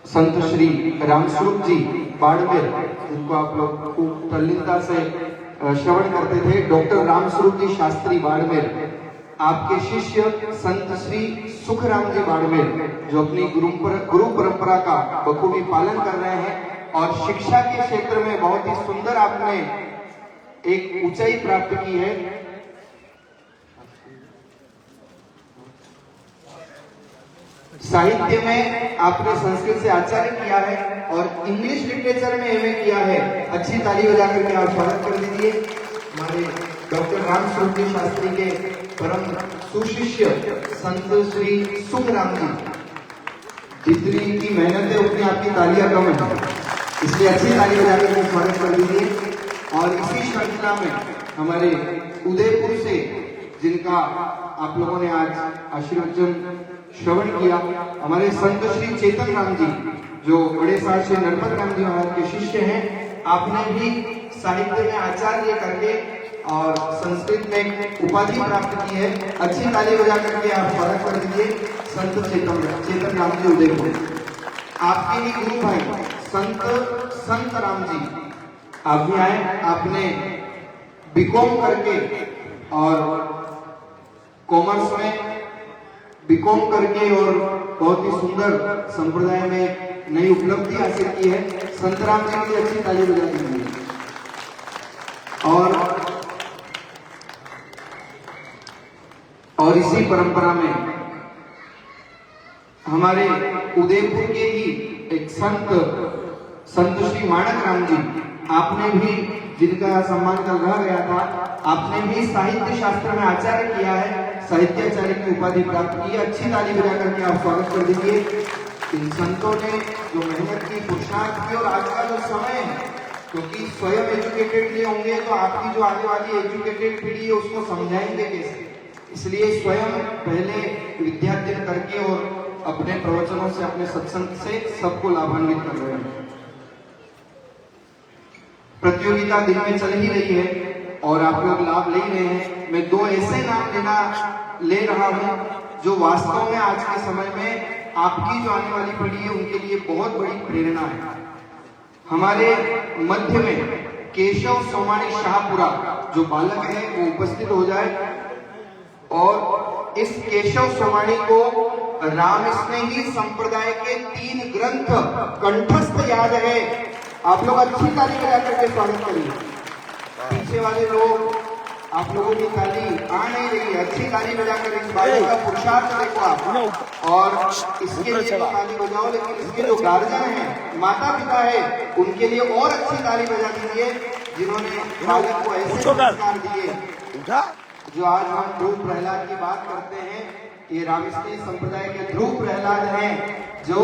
संत श्री रामस्वरूप जी बाड़मेर, जिनको आप लोग खूब तल्लीनता से श्रवण करते थे, डॉक्टर रामस्वरूप जी शास्त्री बाड़मेर, आपके शिष्य संत श्री सुखराम जी बाड़मेर, जो अपनी गुरु परंपरा का बखूबी पालन कर रहे हैं और शिक्षा के क्षेत्र में बहुत ही सुंदर आपने एक ऊंचाई प्राप्त की है। साहित्य में आपने संस्कृत से आचार्य किया है और इंग्लिश लिटरेचर में एमए किया है। अच्छी ताली बजा करके आप स्वागत कर दीजिए हमारे डॉक्टर रामस्वरूप जी शास्त्री के परम सुशिष्य संत श्री सुखराम जी। जितनी इनकी मेहनत है उतनी आपकी तालियां कम है, इसलिए अच्छी ताली बजा करके स्वागत कर दीजिए। और इसी श्रृंखला में हमारे उदयपुर से, जिनका आप लोगों ने आज आशीर्वचन श्रवण किया, हमारे संत श्री चेतन राम जी, जो बड़े साल से नरपत राम जी महाराज के शिष्य हैं। आपने भी साहित्य में आचार्य करके और संस्कृत में उपाधि प्राप्त की है। अच्छी ताली बजा करके आप स्वागत कर दीजिए संत चेतन राम जी उदयपुर। आपके ही गुरु भाई संत राम जी, आप भी आए। आपने बीकॉम करके और कॉमर्स में बीकॉम करके और बहुत ही सुंदर संप्रदाय में नई उपलब्धि हासिल की है। संतराम जी के लिए अच्छी ताली बजा दीजिए। और इसी परंपरा में हमारे उदयपुर के ही एक संत श्री माणक राम जी, आपने भी, जिनका सम्मान कल रह गया था, आपने भी साहित्य शास्त्र में आचार्य किया है, साहित्याचार्य की उपाधि प्राप्त की है। अच्छी ताली बजा करके आप स्वागत कर दीजिए। इन संतों ने जो मेहनत की, पुरुषार्थ की, और आज का जो समय है, क्योंकि स्वयं एजुकेटेड नहीं होंगे तो आपकी जो आने वाली एजुकेटेड पीढ़ी है उसको समझाएंगे कैसे। इसलिए स्वयं पहले विद्याध्ययन करके और अपने प्रवचनों से, अपने सत्संग से सबको लाभान्वित कर रहे हैं। प्रतियोगिता दिन में चल ही रही है और आप लोग लाभ ले रहे हैं। मैं 2 ऐसे नाम ले रहा हूं जो वास्तव में आज के समय में आपकी जो आने वाली पीढ़ी है उनके लिए बहुत बड़ी प्रेरणा है। हमारे मध्य में केशव सोमानी शाहपुरा जो बालक है वो उपस्थित हो जाए। और इस केशव सोमानी को रामस्नेही संप्रदाय के 3 ग्रंथ कंठस्थ याद है। आप लोग अच्छी ताली बजा करके स्वागत करिए। पीछे वाले लोग आप लोगों की ताली आ नहीं रही है, अच्छी ताली बजाकर इस बालक का पुरुषार्थ देखो आप, और इसके लिए तो ताली बजाओ, लेकिन इसके जो गार्जियन है, माता पिता है, उनके लिए और अच्छी ताली बजा दीजिए जिन्होंने बालक को ऐसे संस्कार दिए। जो आज हम ध्रुव प्रहलाद की बात करते हैं, ये रामस्नेही संप्रदाय के ध्रुव प्रहलाद हैं, जो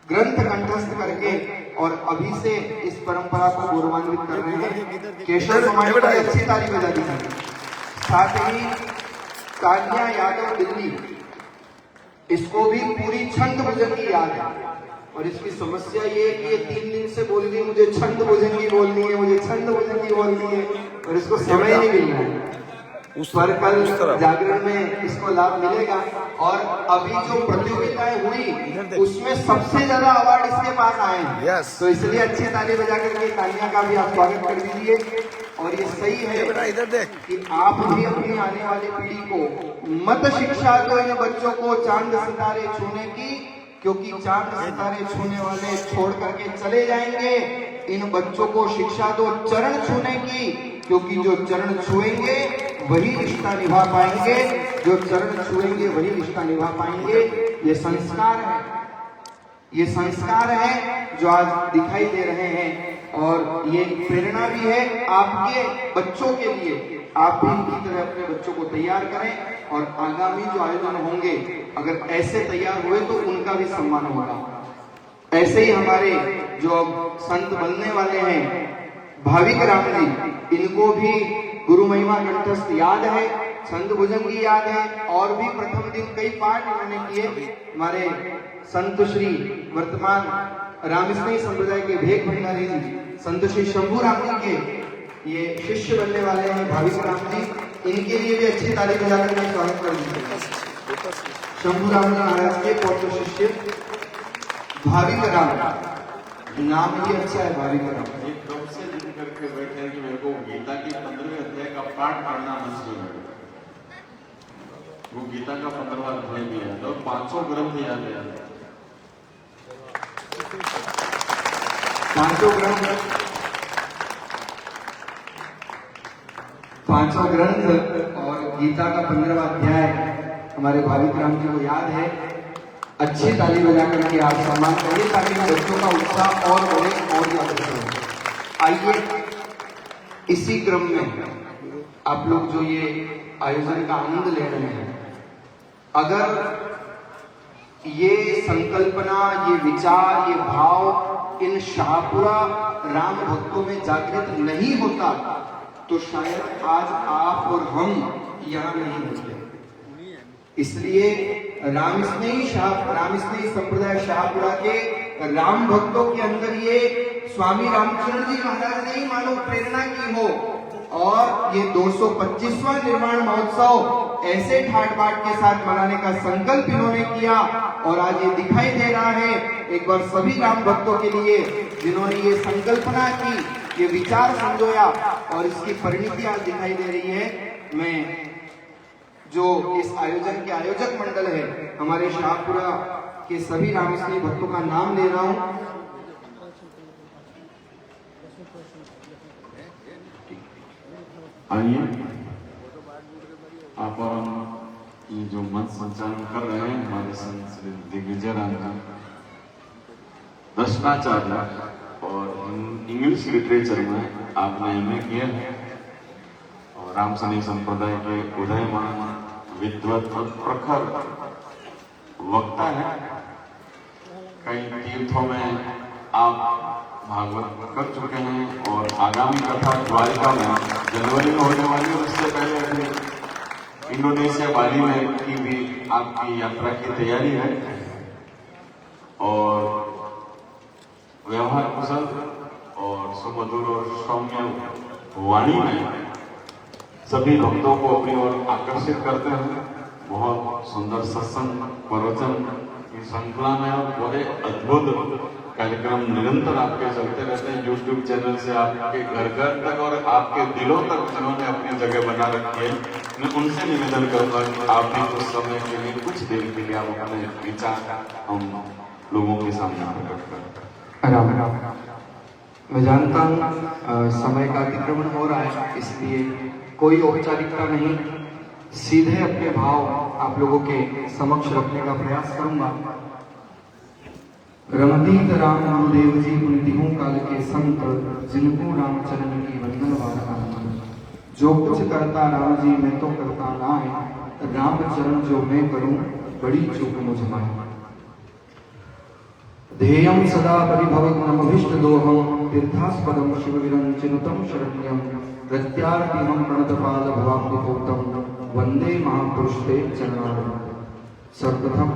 ग्रंथ कंठस्थ करके और अभी से इस परंपरा को गौरवान्वित कर रहे हैं। केशव कुमार को अच्छी ताली बजा दीजिए। साथ ही कान्या यादव दिल्ली, इसको भी पूरी छंद भुजंगी याद है, और इसकी समस्या ये है कि ये 3 दिन से बोल रही है मुझे छंद भुजंगी बोलनी है, मुझे छंद भुजंगी बोलनी है, और इसको समय नहीं मिल रहा है। पर कल जागरण में इसको लाभ मिलेगा। और अभी जो प्रतियोगिताएं हुई उसमें सबसे ज्यादा अवार्ड इसके पास आए हैं, तो इसलिए अच्छी ताली बजा करके कान्या का भी आप स्वागत कर दीजिए। और ये सही है इधर देख कि आप भी अपनी आने वाली पीढ़ी को मत शिक्षा दो इन बच्चों को चांद सितारे छूने की, क्योंकि चांद सितारे छूने वाले छोड़ करके चले जाएंगे। इन बच्चों को शिक्षा दो चरण छूने की, क्योंकि जो चरण छुएंगे वही रिश्ता निभा पाएंगे, जो चरण छुएंगे वही रिश्ता निभा पाएंगे। ये संस्कार है, ये संस्कार है जो आज दिखाई दे रहे हैं, और ये प्रेरणा भी है आपके बच्चों के लिए। आप भी इनकी तरह अपने बच्चों को तैयार करें, और आगामी जो आयोजन होंगे अगर ऐसे तैयार हुए तो उनका भी सम्मान होगा। ऐसे ही हमारे जो अब संत बनने वाले हैं भाविक राम जी, इनको भी गुरु महिमा कंठस्थ याद है, छंद भुजंगी याद है, और भी प्रथम दिन कई पाठ उन्होंने किए। हमारे संत श्री वर्तमान रामस्नेही संप्रदाय के भेग भंडारी जी, संत श्री शंभू राम जी के ये शिष्य बनने वाले हैं भाविक राम जी, इनके लिए भी अच्छी ताली बजाकर मैं स्वागत कर दीजिए। शंभू राम जी महाराज के पौत्र शिष्य भाविक राम, नाम ही अच्छा है भाविक राम। एक कब से जिद करके बैठे हैं कि मेरे को गीता की 15वें अध्याय का पाठ करना मंजूर है। वो गीता का 15वां अध्याय भी है, तो 500 ग्रंथ याद है। 500 ग्रंथ और गीता का 15वां अध्याय हमारे भाविक राम जी को याद है। अच्छी ताली बजा करके आप सम्मान करिए ताकि बच्चों का उत्साह और बढ़े और ज्यादा हो। आइए इसी क्रम में आप लोग जो ये आयोजन का आनंद ले रहे हैं, अगर ये संकल्पना, ये विचार, ये भाव इन शाहपुरा राम भक्तों में जागृत नहीं होता तो शायद आज आप और हम यहाँ नहीं होते। इसलिए रामस्नेही संप्रदाय शाहपुरा के राम भक्तों के अंदर ये स्वामी रामचंद्र जी महाराज ने ही मानो प्रेरणा की हो, और ये 225वां निर्माण महोत्सव ऐसे ठाट बाट के साथ मनाने का संकल्प इन्होंने किया, और आज ये दिखाई दे रहा है एक बार सभी राम भक्तों के लिए जिन्होंने ये संकल्पना की, ये विचार संजोया, और इसकी परिणति आज दिखाई दे रही है। मैं जो इस आयोजन के आयोजक मंडल है हमारे शाहपुरा के सभी रामस्नेही भक्तों का नाम ले रहा हूं। आइए आप और हम ये जो मंच संचालन कर रहे हैं हमारे संत श्री दिग्विजय राम जी, भ्रष्टाचार्य और इंग्लिश लिटरेचर में आपने एमए किया है, और रामस्नेही संप्रदाय के उदयमान विद्वत और प्रखर वक्ता है। कई तीर्थों में आप भागवत कर चुके हैं, और आगामी कथा द्वारिका में जनवरी में होने वाली है, उससे पहले अभी इंडोनेशिया बाली में की भी आपकी यात्रा की तैयारी है। और व्यवहार कुशल और सुमधुर और सौम्य वाणी में सभी भक्तों को अपनी ओर आकर्षित करते हैं। बहुत सुंदर सत्संग प्रवचन की श्रृंखला में और बड़े अद्भुत कार्यक्रम निरंतर आपके चलते रहते हैं। यूट्यूब चैनल से आपके घर घर तक और आपके दिलों तक जिन्होंने अपनी जगह बना रखी है, मैं उनसे निवेदन करूंगा कि आप भी कुछ समय के लिए, कुछ देर के लिए आप अपने विचार हम लोगों के सामने प्रकट करें। राम राम। मैं जानता हूँ समय का अतिक्रमण हो रहा है, इसलिए कोई औपचारिकता नहीं, सीधे अपने भाव आप लोगों के समक्ष रखने का प्रयास करूंगा। रमदीत राम गुरुदेव जी उन काल के संत, जिनको रामचरण की वंदन वाला, जो कुछ करता राम जी मैं तो करता ना है, रामचरण जो मैं करूं बड़ी चूक मुझ माए। ध्येयं सदा परिभवग्नमभीष्टदोहं, तीर्थास्पदं शिवविरञ्चिनुतं शरण्यं, प्रत्यार्तिहं प्रणतपाद भवाब्धिपूतं, वंदे महापुरुष ते चरणारविंदं। सर्वप्रथम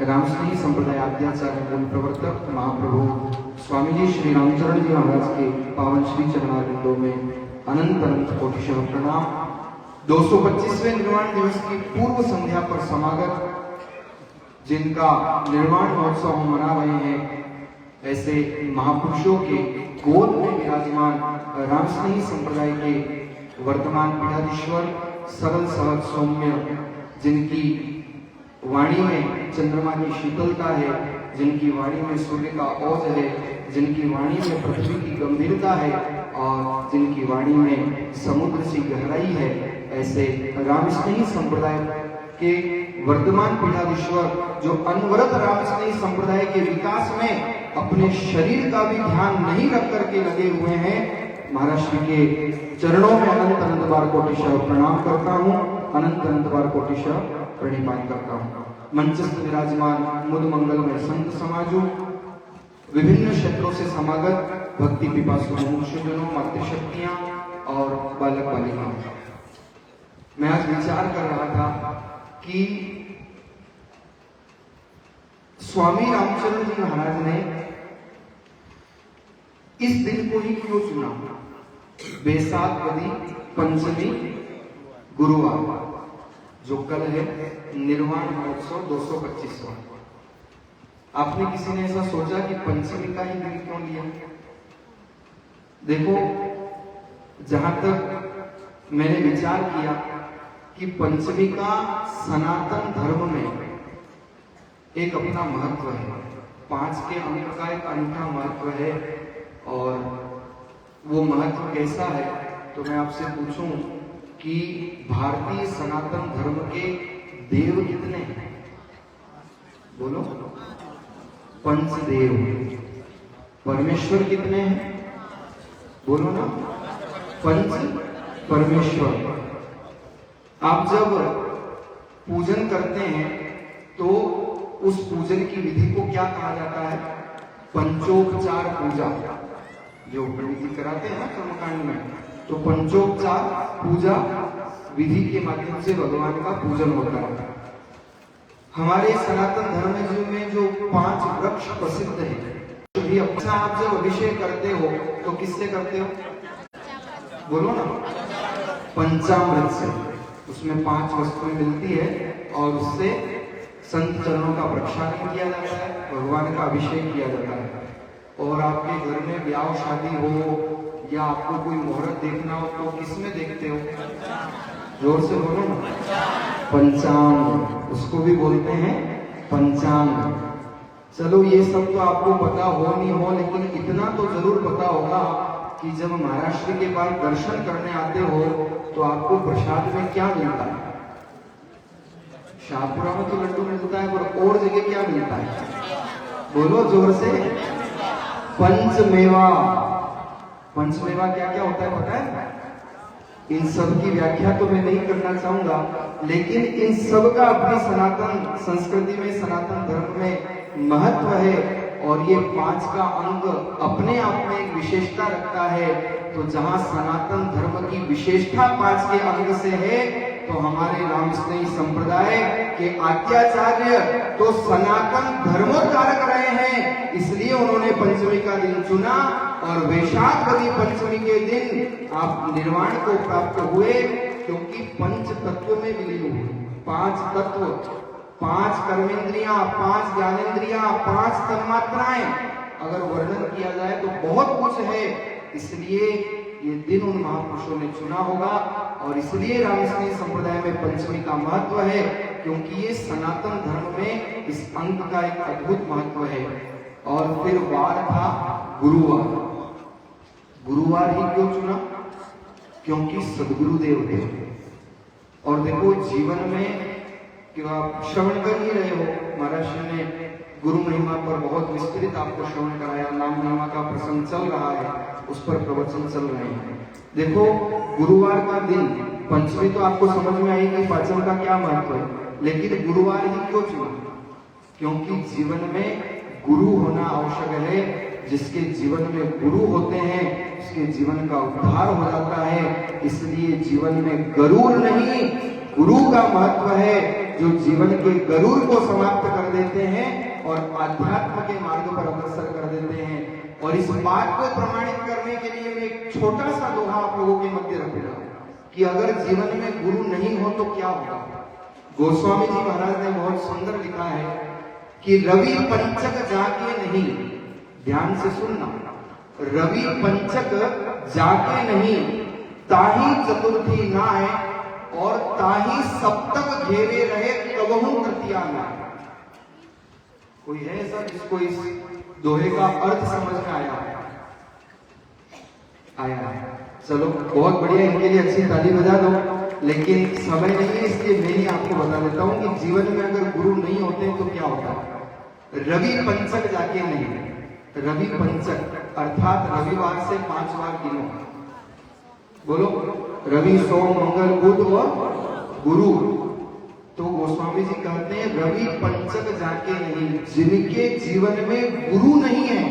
रामस्नेही संप्रदाय आद्याचार्य एवं प्रवर्तक महाप्रभु स्वामी जी श्री रामचरण जी महाराज के पावन श्री चरणारविंदों में अनंत अनंत कोटिशः प्रणाम। 225वें निर्माण दिवस की पूर्व संध्या पर समागत, जिनका निर्माण महोत्सव हम मना रहे हैं, ऐसे महापुरुषों के गोद में विराजमान रामस्नेही संप्रदाय के वर्तमान पीठाधीश्वर, सरल सहज सौम्य, जिनकी वाणी में चंद्रमा की शीतलता है, जिनकी वाणी में सूर्य का ओज है, जिनकी वाणी में पृथ्वी की गंभीरता है और जिनकी वाणी में समुद्र सी गहराई है, ऐसे रामस्नेही संप्रदाय के वर्तमान पीठाधीश्वर, जो अनवरत रामस्नेही संप्रदाय के विकास में अपने शरीर का भी ध्यान नहीं रख करके लगे हुए हैं, महाराज श्री के चरणों में अनंत अनंत बार कोटिशः प्रणाम करता हूँ, अनंत अनंत बार कोटिशः प्रणिपात करता हूँ। मंचस्थ विराजमान मुद मंगलमय संत समाजों, विभिन्न क्षेत्रों से समागत भक्ति पिपासु मुमुक्षुजनों, मातृशक्तियां और बालक बालिकाओं, मैं आज विचार कर रहा था कि स्वामी रामचंद्र जी महाराज ने इस दिन को ही क्यों चुना? बैसाख बदी पंचमी गुरुवार, जो कल है निर्वाण महोत्सव 225वां। आपने किसी ने ऐसा सोचा कि पंचमी का ही दिन क्यों लिया? देखो, जहां तक मैंने विचार किया कि पंचमी का सनातन धर्म में एक अपना महत्व है, 5 के अंक का एक अनूठा महत्व है, और वो महत्व कैसा है? तो मैं आपसे पूछूं कि भारतीय सनातन धर्म के देव कितने हैं? बोलो। पंचदेव। परमेश्वर कितने हैं? बोलो ना। पंच परमेश्वर। आप जब पूजन करते हैं तो उस पूजन की विधि को क्या कहा जाता है? पंचोपचार पूजा, जो पंडित जी कराते हैं ना कर्मकांड में, तो पंचोपचार पूजा विधि के माध्यम से भगवान का पूजन होता है। हमारे सनातन धर्म में जो 5 वृक्ष प्रसिद्ध हैं, भी अपना आप जब अभिषेक करते हो तो किससे करते हो? बोलो ना। पंचामृत से। उसमें 5 वस्तुएं मिलती है और उससे संत चरणों का प्रक्षालन किया जाता है, भगवान का अभिषेक किया जाता है। और आपके घर में ब्याह शादी हो या आपको कोई मुहूर्त देखना हो तो किसमें देखते हो? जोर से बोलो ना। पंचांग, उसको भी बोलते हैं पंचांग। चलो, ये सब तो आपको पता हो नहीं हो, लेकिन इतना तो जरूर पता होगा कि जब महाराष्ट्र के पास दर्शन करने आते हो तो आपको प्रसाद में क्या मिलता है? शाहपुरा में तो लड्डू मिलता है, और जगह क्या मिलता है? बोलो जोर से। पंचमेवा। पंचमेवा क्या क्या होता है पता है? इन सब की व्याख्या तो मैं नहीं करना चाहूंगा, लेकिन इन सब का अपनी सनातन संस्कृति में, सनातन धर्म में महत्व है, और ये 5 का अंग अपने आप में एक विशेषता रखता है। तो जहां सनातन धर्म की विशेषता 5 के अंग से है, तो हमारे रामस्नेही संप्रदाय के आद्याचार्य तो सनातन धर्मोद्धारक रहे हैं, इसलिए उन्होंने पंचमी का दिन चुना। और वैशाख बदी पंचमी के दिन आप निर्वाण को प्राप्त हुए, क्योंकि पंच तत्व में विलीन हुए। 5 तत्व, 5 कर्मेंद्रियां, 5 ज्ञानेंद्रियां, 5 तन्मात्राएं, अगर वर्णन किया जाए तो बहुत कुछ है। इसलिए ये दिन उन महापुरुषों ने चुना होगा, और इसलिए रामस्नेही संप्रदाय में पंचमी का महत्व है, क्योंकि ये सनातन धर्म में इस अंक का एक अद्भुत महत्व है। और फिर वार था गुरुवार। गुरुवार ही क्यों चुना? क्योंकि सदगुरुदेव थे। और देखो जीवन में कि आप श्रवण कर ही रहे हो, महाराज ने गुरु महिमा पर बहुत विस्तृत आपको श्रवण कराया, नाम महिमा का प्रसंग चल रहा है, उस पर प्रवचन चल रहे हैं। देखो गुरुवार का दिन, पंचमी तो आपको समझ में आएगी पाचन का क्या महत्व है, लेकिन गुरुवार ही क्यों चुना? क्योंकि जीवन में गुरु होना आवश्यक है। जिसके जीवन में गुरु होते हैं उसके जीवन का उद्धार हो जाता है। इसलिए जीवन में गरुड़ नहीं, गुरु का महत्व है, जो जीवन के गरुड़ को समाप्त कर देते हैं और आध्यात्म के मार्ग पर अग्रसर कर देते हैं। और इस बात को प्रमाणित करने के लिए मैं एक छोटा सा दोहा आप लोगों के मध्य रखूंगा कि अगर जीवन में गुरु नहीं हो तो क्या होगा। गोस्वामी जी महाराज ने बहुत सुंदर लिखा है कि रवि पंचक जाके नहीं, ध्यान से सुनना, रवि पंचक जाके नहीं, ताही चतुर्थी नाय और ताही सप्तक घेरे रहे कबहू तृतीया नाय। कोई है ऐसा जिसको इस दोहे का अर्थ समझ में आया? चलो बहुत बढ़िया, इनके लिए अच्छी ताली बजा दो। लेकिन समय नहीं है इसलिए मैं ही आपको बता देता हूं कि जीवन में अगर गुरु नहीं होते तो क्या होता है। रवि पंचक जाके नहीं, रवि पंचक अर्थात रविवार से 5 बार गिनो, बोलो रवि सोम मंगल बुध और गुरु। तो गोस्वामी जी कहते हैं रवि पंचक जाके नहीं, जिनके जीवन में गुरु नहीं है,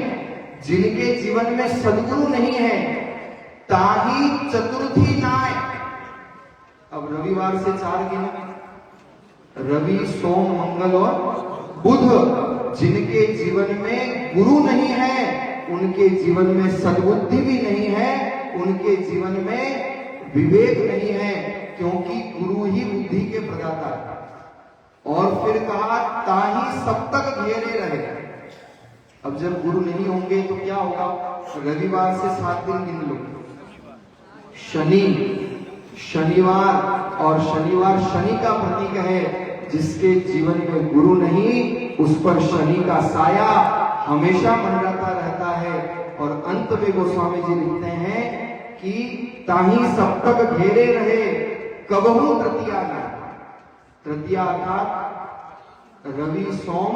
जिनके जीवन में सदगुरु नहीं है, ताही चतुर्थी नाय। अब रविवार से 4 गिनो, रवि सोम मंगल और बुध। जिनके जीवन में गुरु नहीं है उनके जीवन में सद्बुद्धि भी नहीं है, उनके जीवन में विवेक नहीं है, क्योंकि गुरु ही बुद्धि के प्रदाता है। और फिर कहा ताही सप्तक घेरे रहे। अब जब गुरु नहीं होंगे तो क्या होगा? रविवार से 7 दिन गिन लो, शनि, शनिवार, और शनिवार शनि का प्रतीक है। जिसके जीवन में गुरु नहीं उस पर शनि का साया हमेशा मंडराता रहता है। और अंत में गोस्वामी जी लिखते हैं कि ताही सप्तक घेरे रहे कबहू तृतीया नाय। तृतीया अर्थात रवि सोम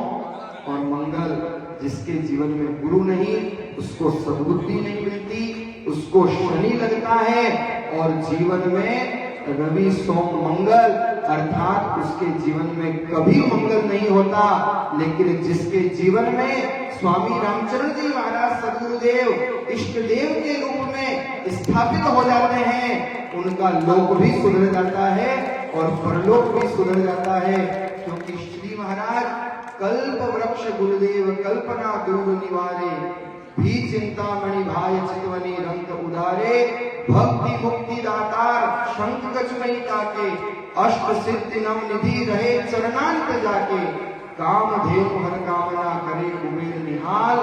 और मंगल। जिसके जीवन में गुरु नहीं उसको सद्बुद्धि नहीं मिलती, उसको शनि लगता है और जीवन में रवि सोम मंगल अर्थात उसके जीवन में कभी मंगल नहीं होता। लेकिन जिसके जीवन में स्वामी रामचंद्र जी महाराज सदगुरुदेव इष्ट देव के रूप में स्थापित हो जाते हैं, उनका लोक भी सुधर जाता है और परलोक भी सुधर जाता है। क्योंकि श्री महाराज कल्प वृक्ष गुरुदेव कल्पना दूर निवारे, भी चिंतामणि भाई चितवनी रंग उदारे, भक्ति मुक्ति दातार शंख कछुई ताके, अष्ट सिद्धि नव निधि रहे चरणांत जाके, काम धेनु हर कामना करे कुबेर निहाल,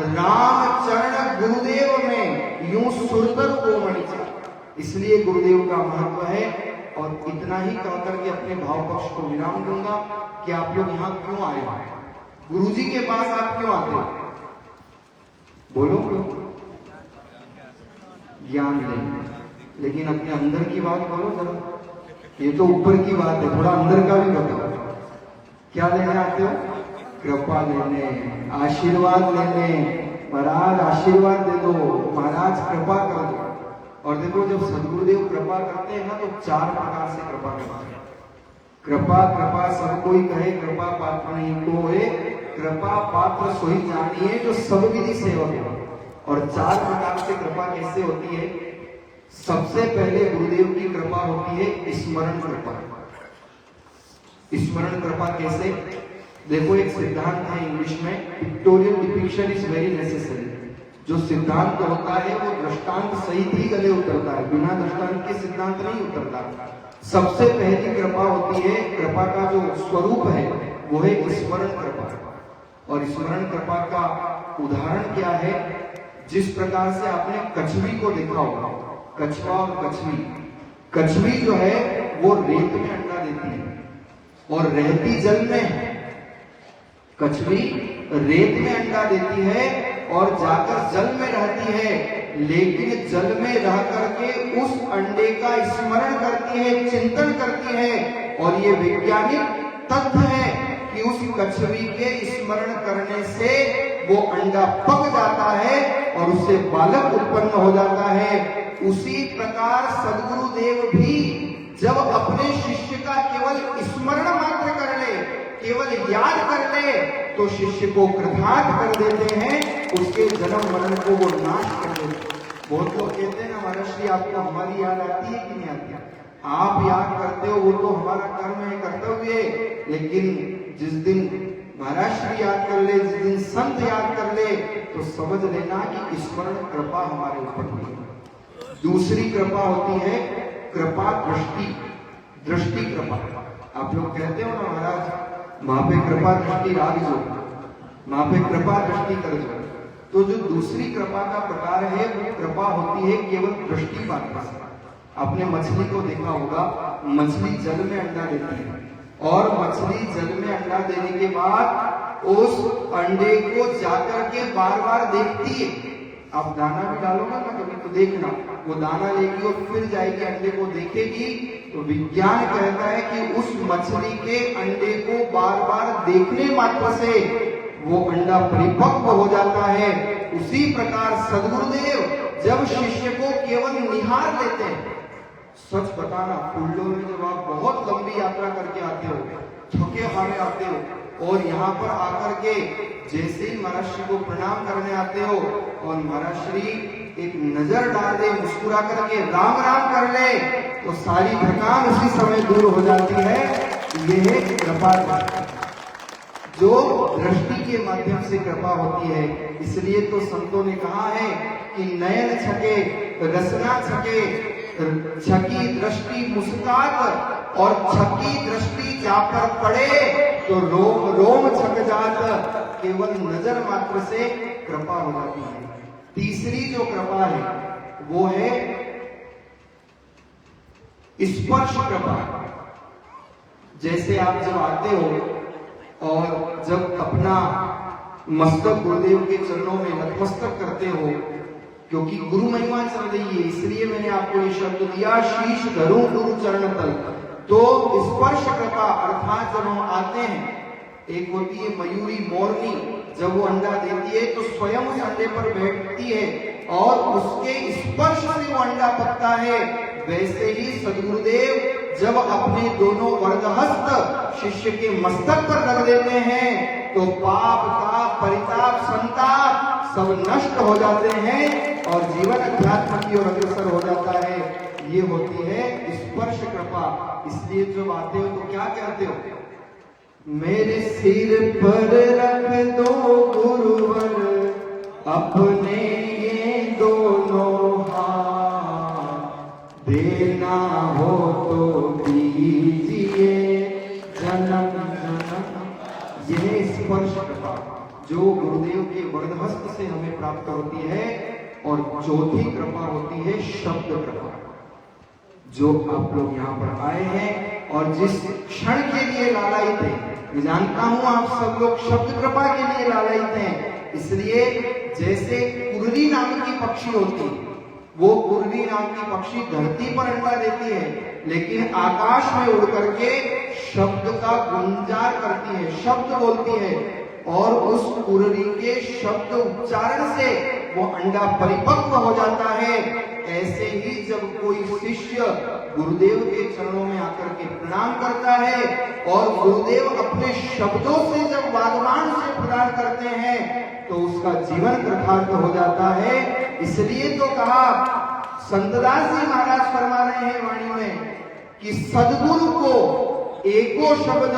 राम चरण गुरुदेव में यूं सुरतर को मणिचा। इसलिए गुरुदेव का महत्व है। और इतना ही कहकर के अपने भाव पक्ष को विराम दूंगा कि आप लोग यहाँ क्यों आए, गुरुजी के पास आप क्यों आते हो? बोलो, ज्ञान लेने। लेकिन अपने अंदर की बात बोलो जरा। ये तो ऊपर की बात है, थोड़ा अंदर का भी बताओ। क्या लेने आते हो? कृपा लेने, आशीर्वाद लेने। महाराज आशीर्वाद दे दो, महाराज कृपा कर दो। और देखो जब सदगुरुदेव कृपा करते हैं ना तो 4 प्रकार से कृपा करते हैं। कृपा कृपा सब कोई कहे, कृपा पात्र नहीं कोई, कृपा पात्र सोई जानिए जो सब विधि सेवक है। और 4 प्रकार से कृपा कैसे होती है? सबसे पहले गुरुदेव की कृपा होती है स्मरण कृपा। स्मरण कृपा कैसे? देखो एक सिद्धांत है इंग्लिश में, pictorial depiction is very necessary. जो सिद्धांत होता है वो दृष्टांत सहित ही गले उतरता है, बिना दृष्टांत के सिद्धांत नहीं उतरता। सबसे पहली कृपा होती है, कृपा का जो स्वरूप है वो है स्मरण कृपा। और स्मरण कृपा का उदाहरण क्या है? जिस प्रकार से आपने कछुई को देखा होगा, कछुआ और कछुई, कछुई जो है वो रेत में अंडा देती है और रहती जल में। कछुई रेत में अंडा देती है और जाकर जल में रहती है, लेकिन जल में रह करके उस अंडे का स्मरण करती है, चिंतन करती है। और ये वैज्ञानिक तथ्य है कि उस कछुई के स्मरण करने से वो अंडा पक जाता है और उससे बालक उत्पन्न हो जाता है। उसी प्रकार सद्गुरुदेव भी जब अपने शिष्य का केवल स्मरण मात्र कर ले, केवल याद कर ले, तो शिष्य को कृतार्थ कर देते हैं, उसके जन्म मरण को वो नाश कर देते हैं। बहुत लोग कहते हैं ना, महर्षि आपको हमारी याद आती है कि नहीं आती? आप याद करते हो, वो तो हमारा कर्म है, कर्तव्य है। लेकिन जिस दिन महर्षि याद कर ले, जिस दिन संत याद कर ले, तो समझ लेना कि स्मरण कृपा हमारे ऊपर हुई। दूसरी कृपा होती है कृपा दृष्टि, दृष्टि कृपा। आप लोग कहते हो ना, महाराज वहां पे कृपा दृष्टि राग जो, वहां पे कृपा दृष्टि कर जो। तो जो दूसरी कृपा का प्रकार है वो कृपा होती है केवल दृष्टि मात्र से। आपने मछली को देखा होगा, मछली जल में अंडा देती है और मछली जल में अंडा देने के बाद उस अंडे को जाकर के बार बार देखती है। आप दाना भी डालोगे ना कभी, तो देखना वो दाना लेगी और फिर जाएगी अंडे को देखेगी। तो विज्ञान कहता है कि उस मछली के अंडे को बार बार देखने मात्र से वो अंडा परिपक्व हो जाता है। उसी प्रकार सद्गुरुदेव जब शिष्य को केवल निहार लेते हैं, सच बताना, कुल्लू में जब आप बहुत लंबी यात्रा करके आते हो, थके हारे आते हो और यहाँ पर आकर के जैसे ही महर्षि को प्रणाम करने आते हो और महर्षि एक नजर डाल दे, मुस्कुरा करके राम राम कर ले, तो सारी थकान उसी समय दूर हो जाती है। यह कृपा जो दृष्टि के माध्यम से कृपा होती है। इसलिए तो संतों ने कहा है कि नयन छके रसना छके, छकी दृष्टि मुस्कात और छकी दृष्टि जाकर पड़े तो रोम रोम छक जात। केवल नजर मात्र से कृपा हो जाती है। तीसरी जो कृपा है वो है स्पर्श कृपा। जैसे आप जब आते हो और जब अपना मस्तक गुरुदेव के चरणों में नतमस्तक करते हो, क्योंकि गुरु महिमा चल रही है, इसलिए मैंने आपको ये शब्द दिया, शीश धरूं गुरु चरण तल। तो स्पर्श कृपा अर्थात जब हम आते हैं, एक होती है मयूरी मोरनी, जब वो अंडा देती है तो स्वयं उस अंडे पर बैठती है और उसके स्पर्श से वो अंडा पकता है। वैसे ही सद्गुरुदेव जब अपने दोनों वरदहस्त शिष्य के मस्तक पर रख देते हैं तो पाप का परिताप संताप सब नष्ट हो जाते हैं और जीवन अध्यात्म की ओर अग्रसर हो जाता है। ये होती है स्पर्श कृपा। इसलिए जब आते हो तो क्या कहते हो? मेरे सिर पर रख दो गुरुवर अपने ये दोनों हाथ, देना हो तो दीजिए जन्म जन्म। यह स्पर्श कृपा जो गुरुदेव के वरदहस्त से हमें प्राप्त होती है। और चौथी कृपा होती है शब्द कृपा। जो आप लोग यहाँ पर आए हैं और जिस क्षण के लिए लालायित हैं, मैं जानता हूं आप सब लोग शब्द कृपा के लिए लालायित हैं। इसलिए जैसे कुर्री नाम की पक्षी होती है, वो कुर्री नाम की पक्षी धरती पर अंडा देती है लेकिन आकाश में उड़ करके शब्द का गुंजार करती है, शब्द बोलती है और उस कुर्री के शब्द उच्चारण से वो अंडा परिपक्व हो जाता है। ऐसे ही जब कोई शिष्य गुरुदेव के चरणों में आकर के प्रणाम करता है और गुरुदेव अपने शब्दों से जब वागवान से प्रदान करते हैं तो उसका जीवन कृतार्थ हो जाता है। इसलिए तो कहा, संतदास जी महाराज फरमा रहे हैं वाणी में कि सद्गुरु को एको शब्द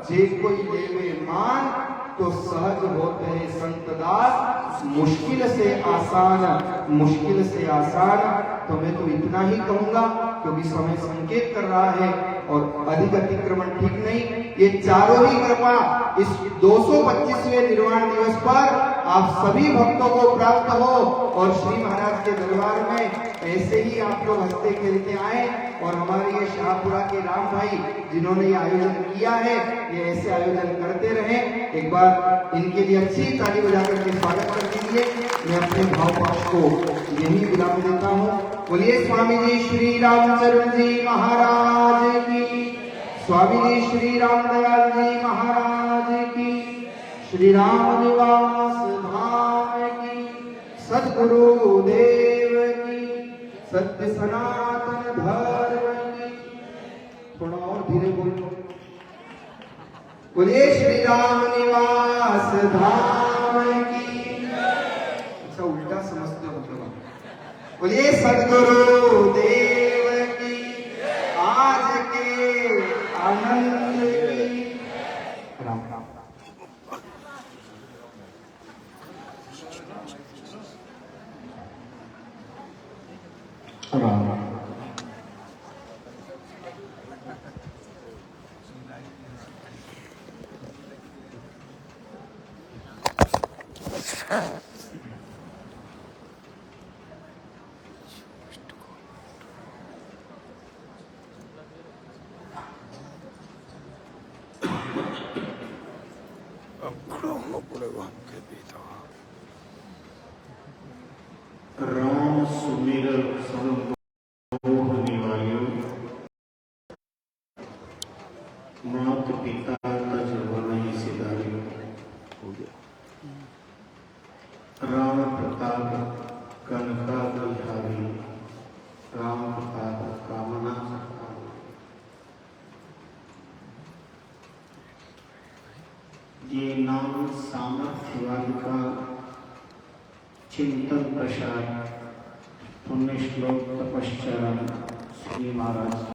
जे कोई लेवे मान, तो सहज होते हैं संतदास मुश्किल से आसान, मुश्किल से आसान। तो मैं तो इतना ही कहूंगा क्योंकि समय संकेत कर रहा है और अधिक अतिक्रमण ठीक नहीं। ये चारों ही कृपा इस 225वें निर्वाण दिवस पर आप सभी भक्तों को प्राप्त हो और श्री महाराज के दरबार में ऐसे ही आप लोग हंसते खेलते आए और हमारे ये शाहपुरा के के राम भाई जिन्होंने ये आयोजन किया है, ये ऐसे आयोजन करते रहे। एक बार इनके लिए अच्छी ताली बजाकर के स्वागत कर दीजिए। मैं अपने भाव पाश को यही विराम देता हूँ। बोलिए स्वामी जी श्री रामचरण जी महाराज की, स्वामी जी श्री रामदयाल जी महाराज की, श्री राम निवास धाम की, सद्गुरु देव की, सत्य सनातन धर्म की। थोड़ा और धीरे बोलो। बोलिए श्री राम निवास धाम की। अच्छा उल्टा समझते हो मतलब। बोलिए सद्गुरु देव की, आज के आनंद की। राम राम। राम राम। राम सुमिर सब मोह निवार्यो, मात पिता तज वनहि सिधार्यो। राम प्रताप कनका बिहारी, राम प्रताप कामना सकारो। ये नाम सामर्थ्यवान का चिंतन प्रसाद पुण्य श्लोक तपश्चरण श्री महाराज।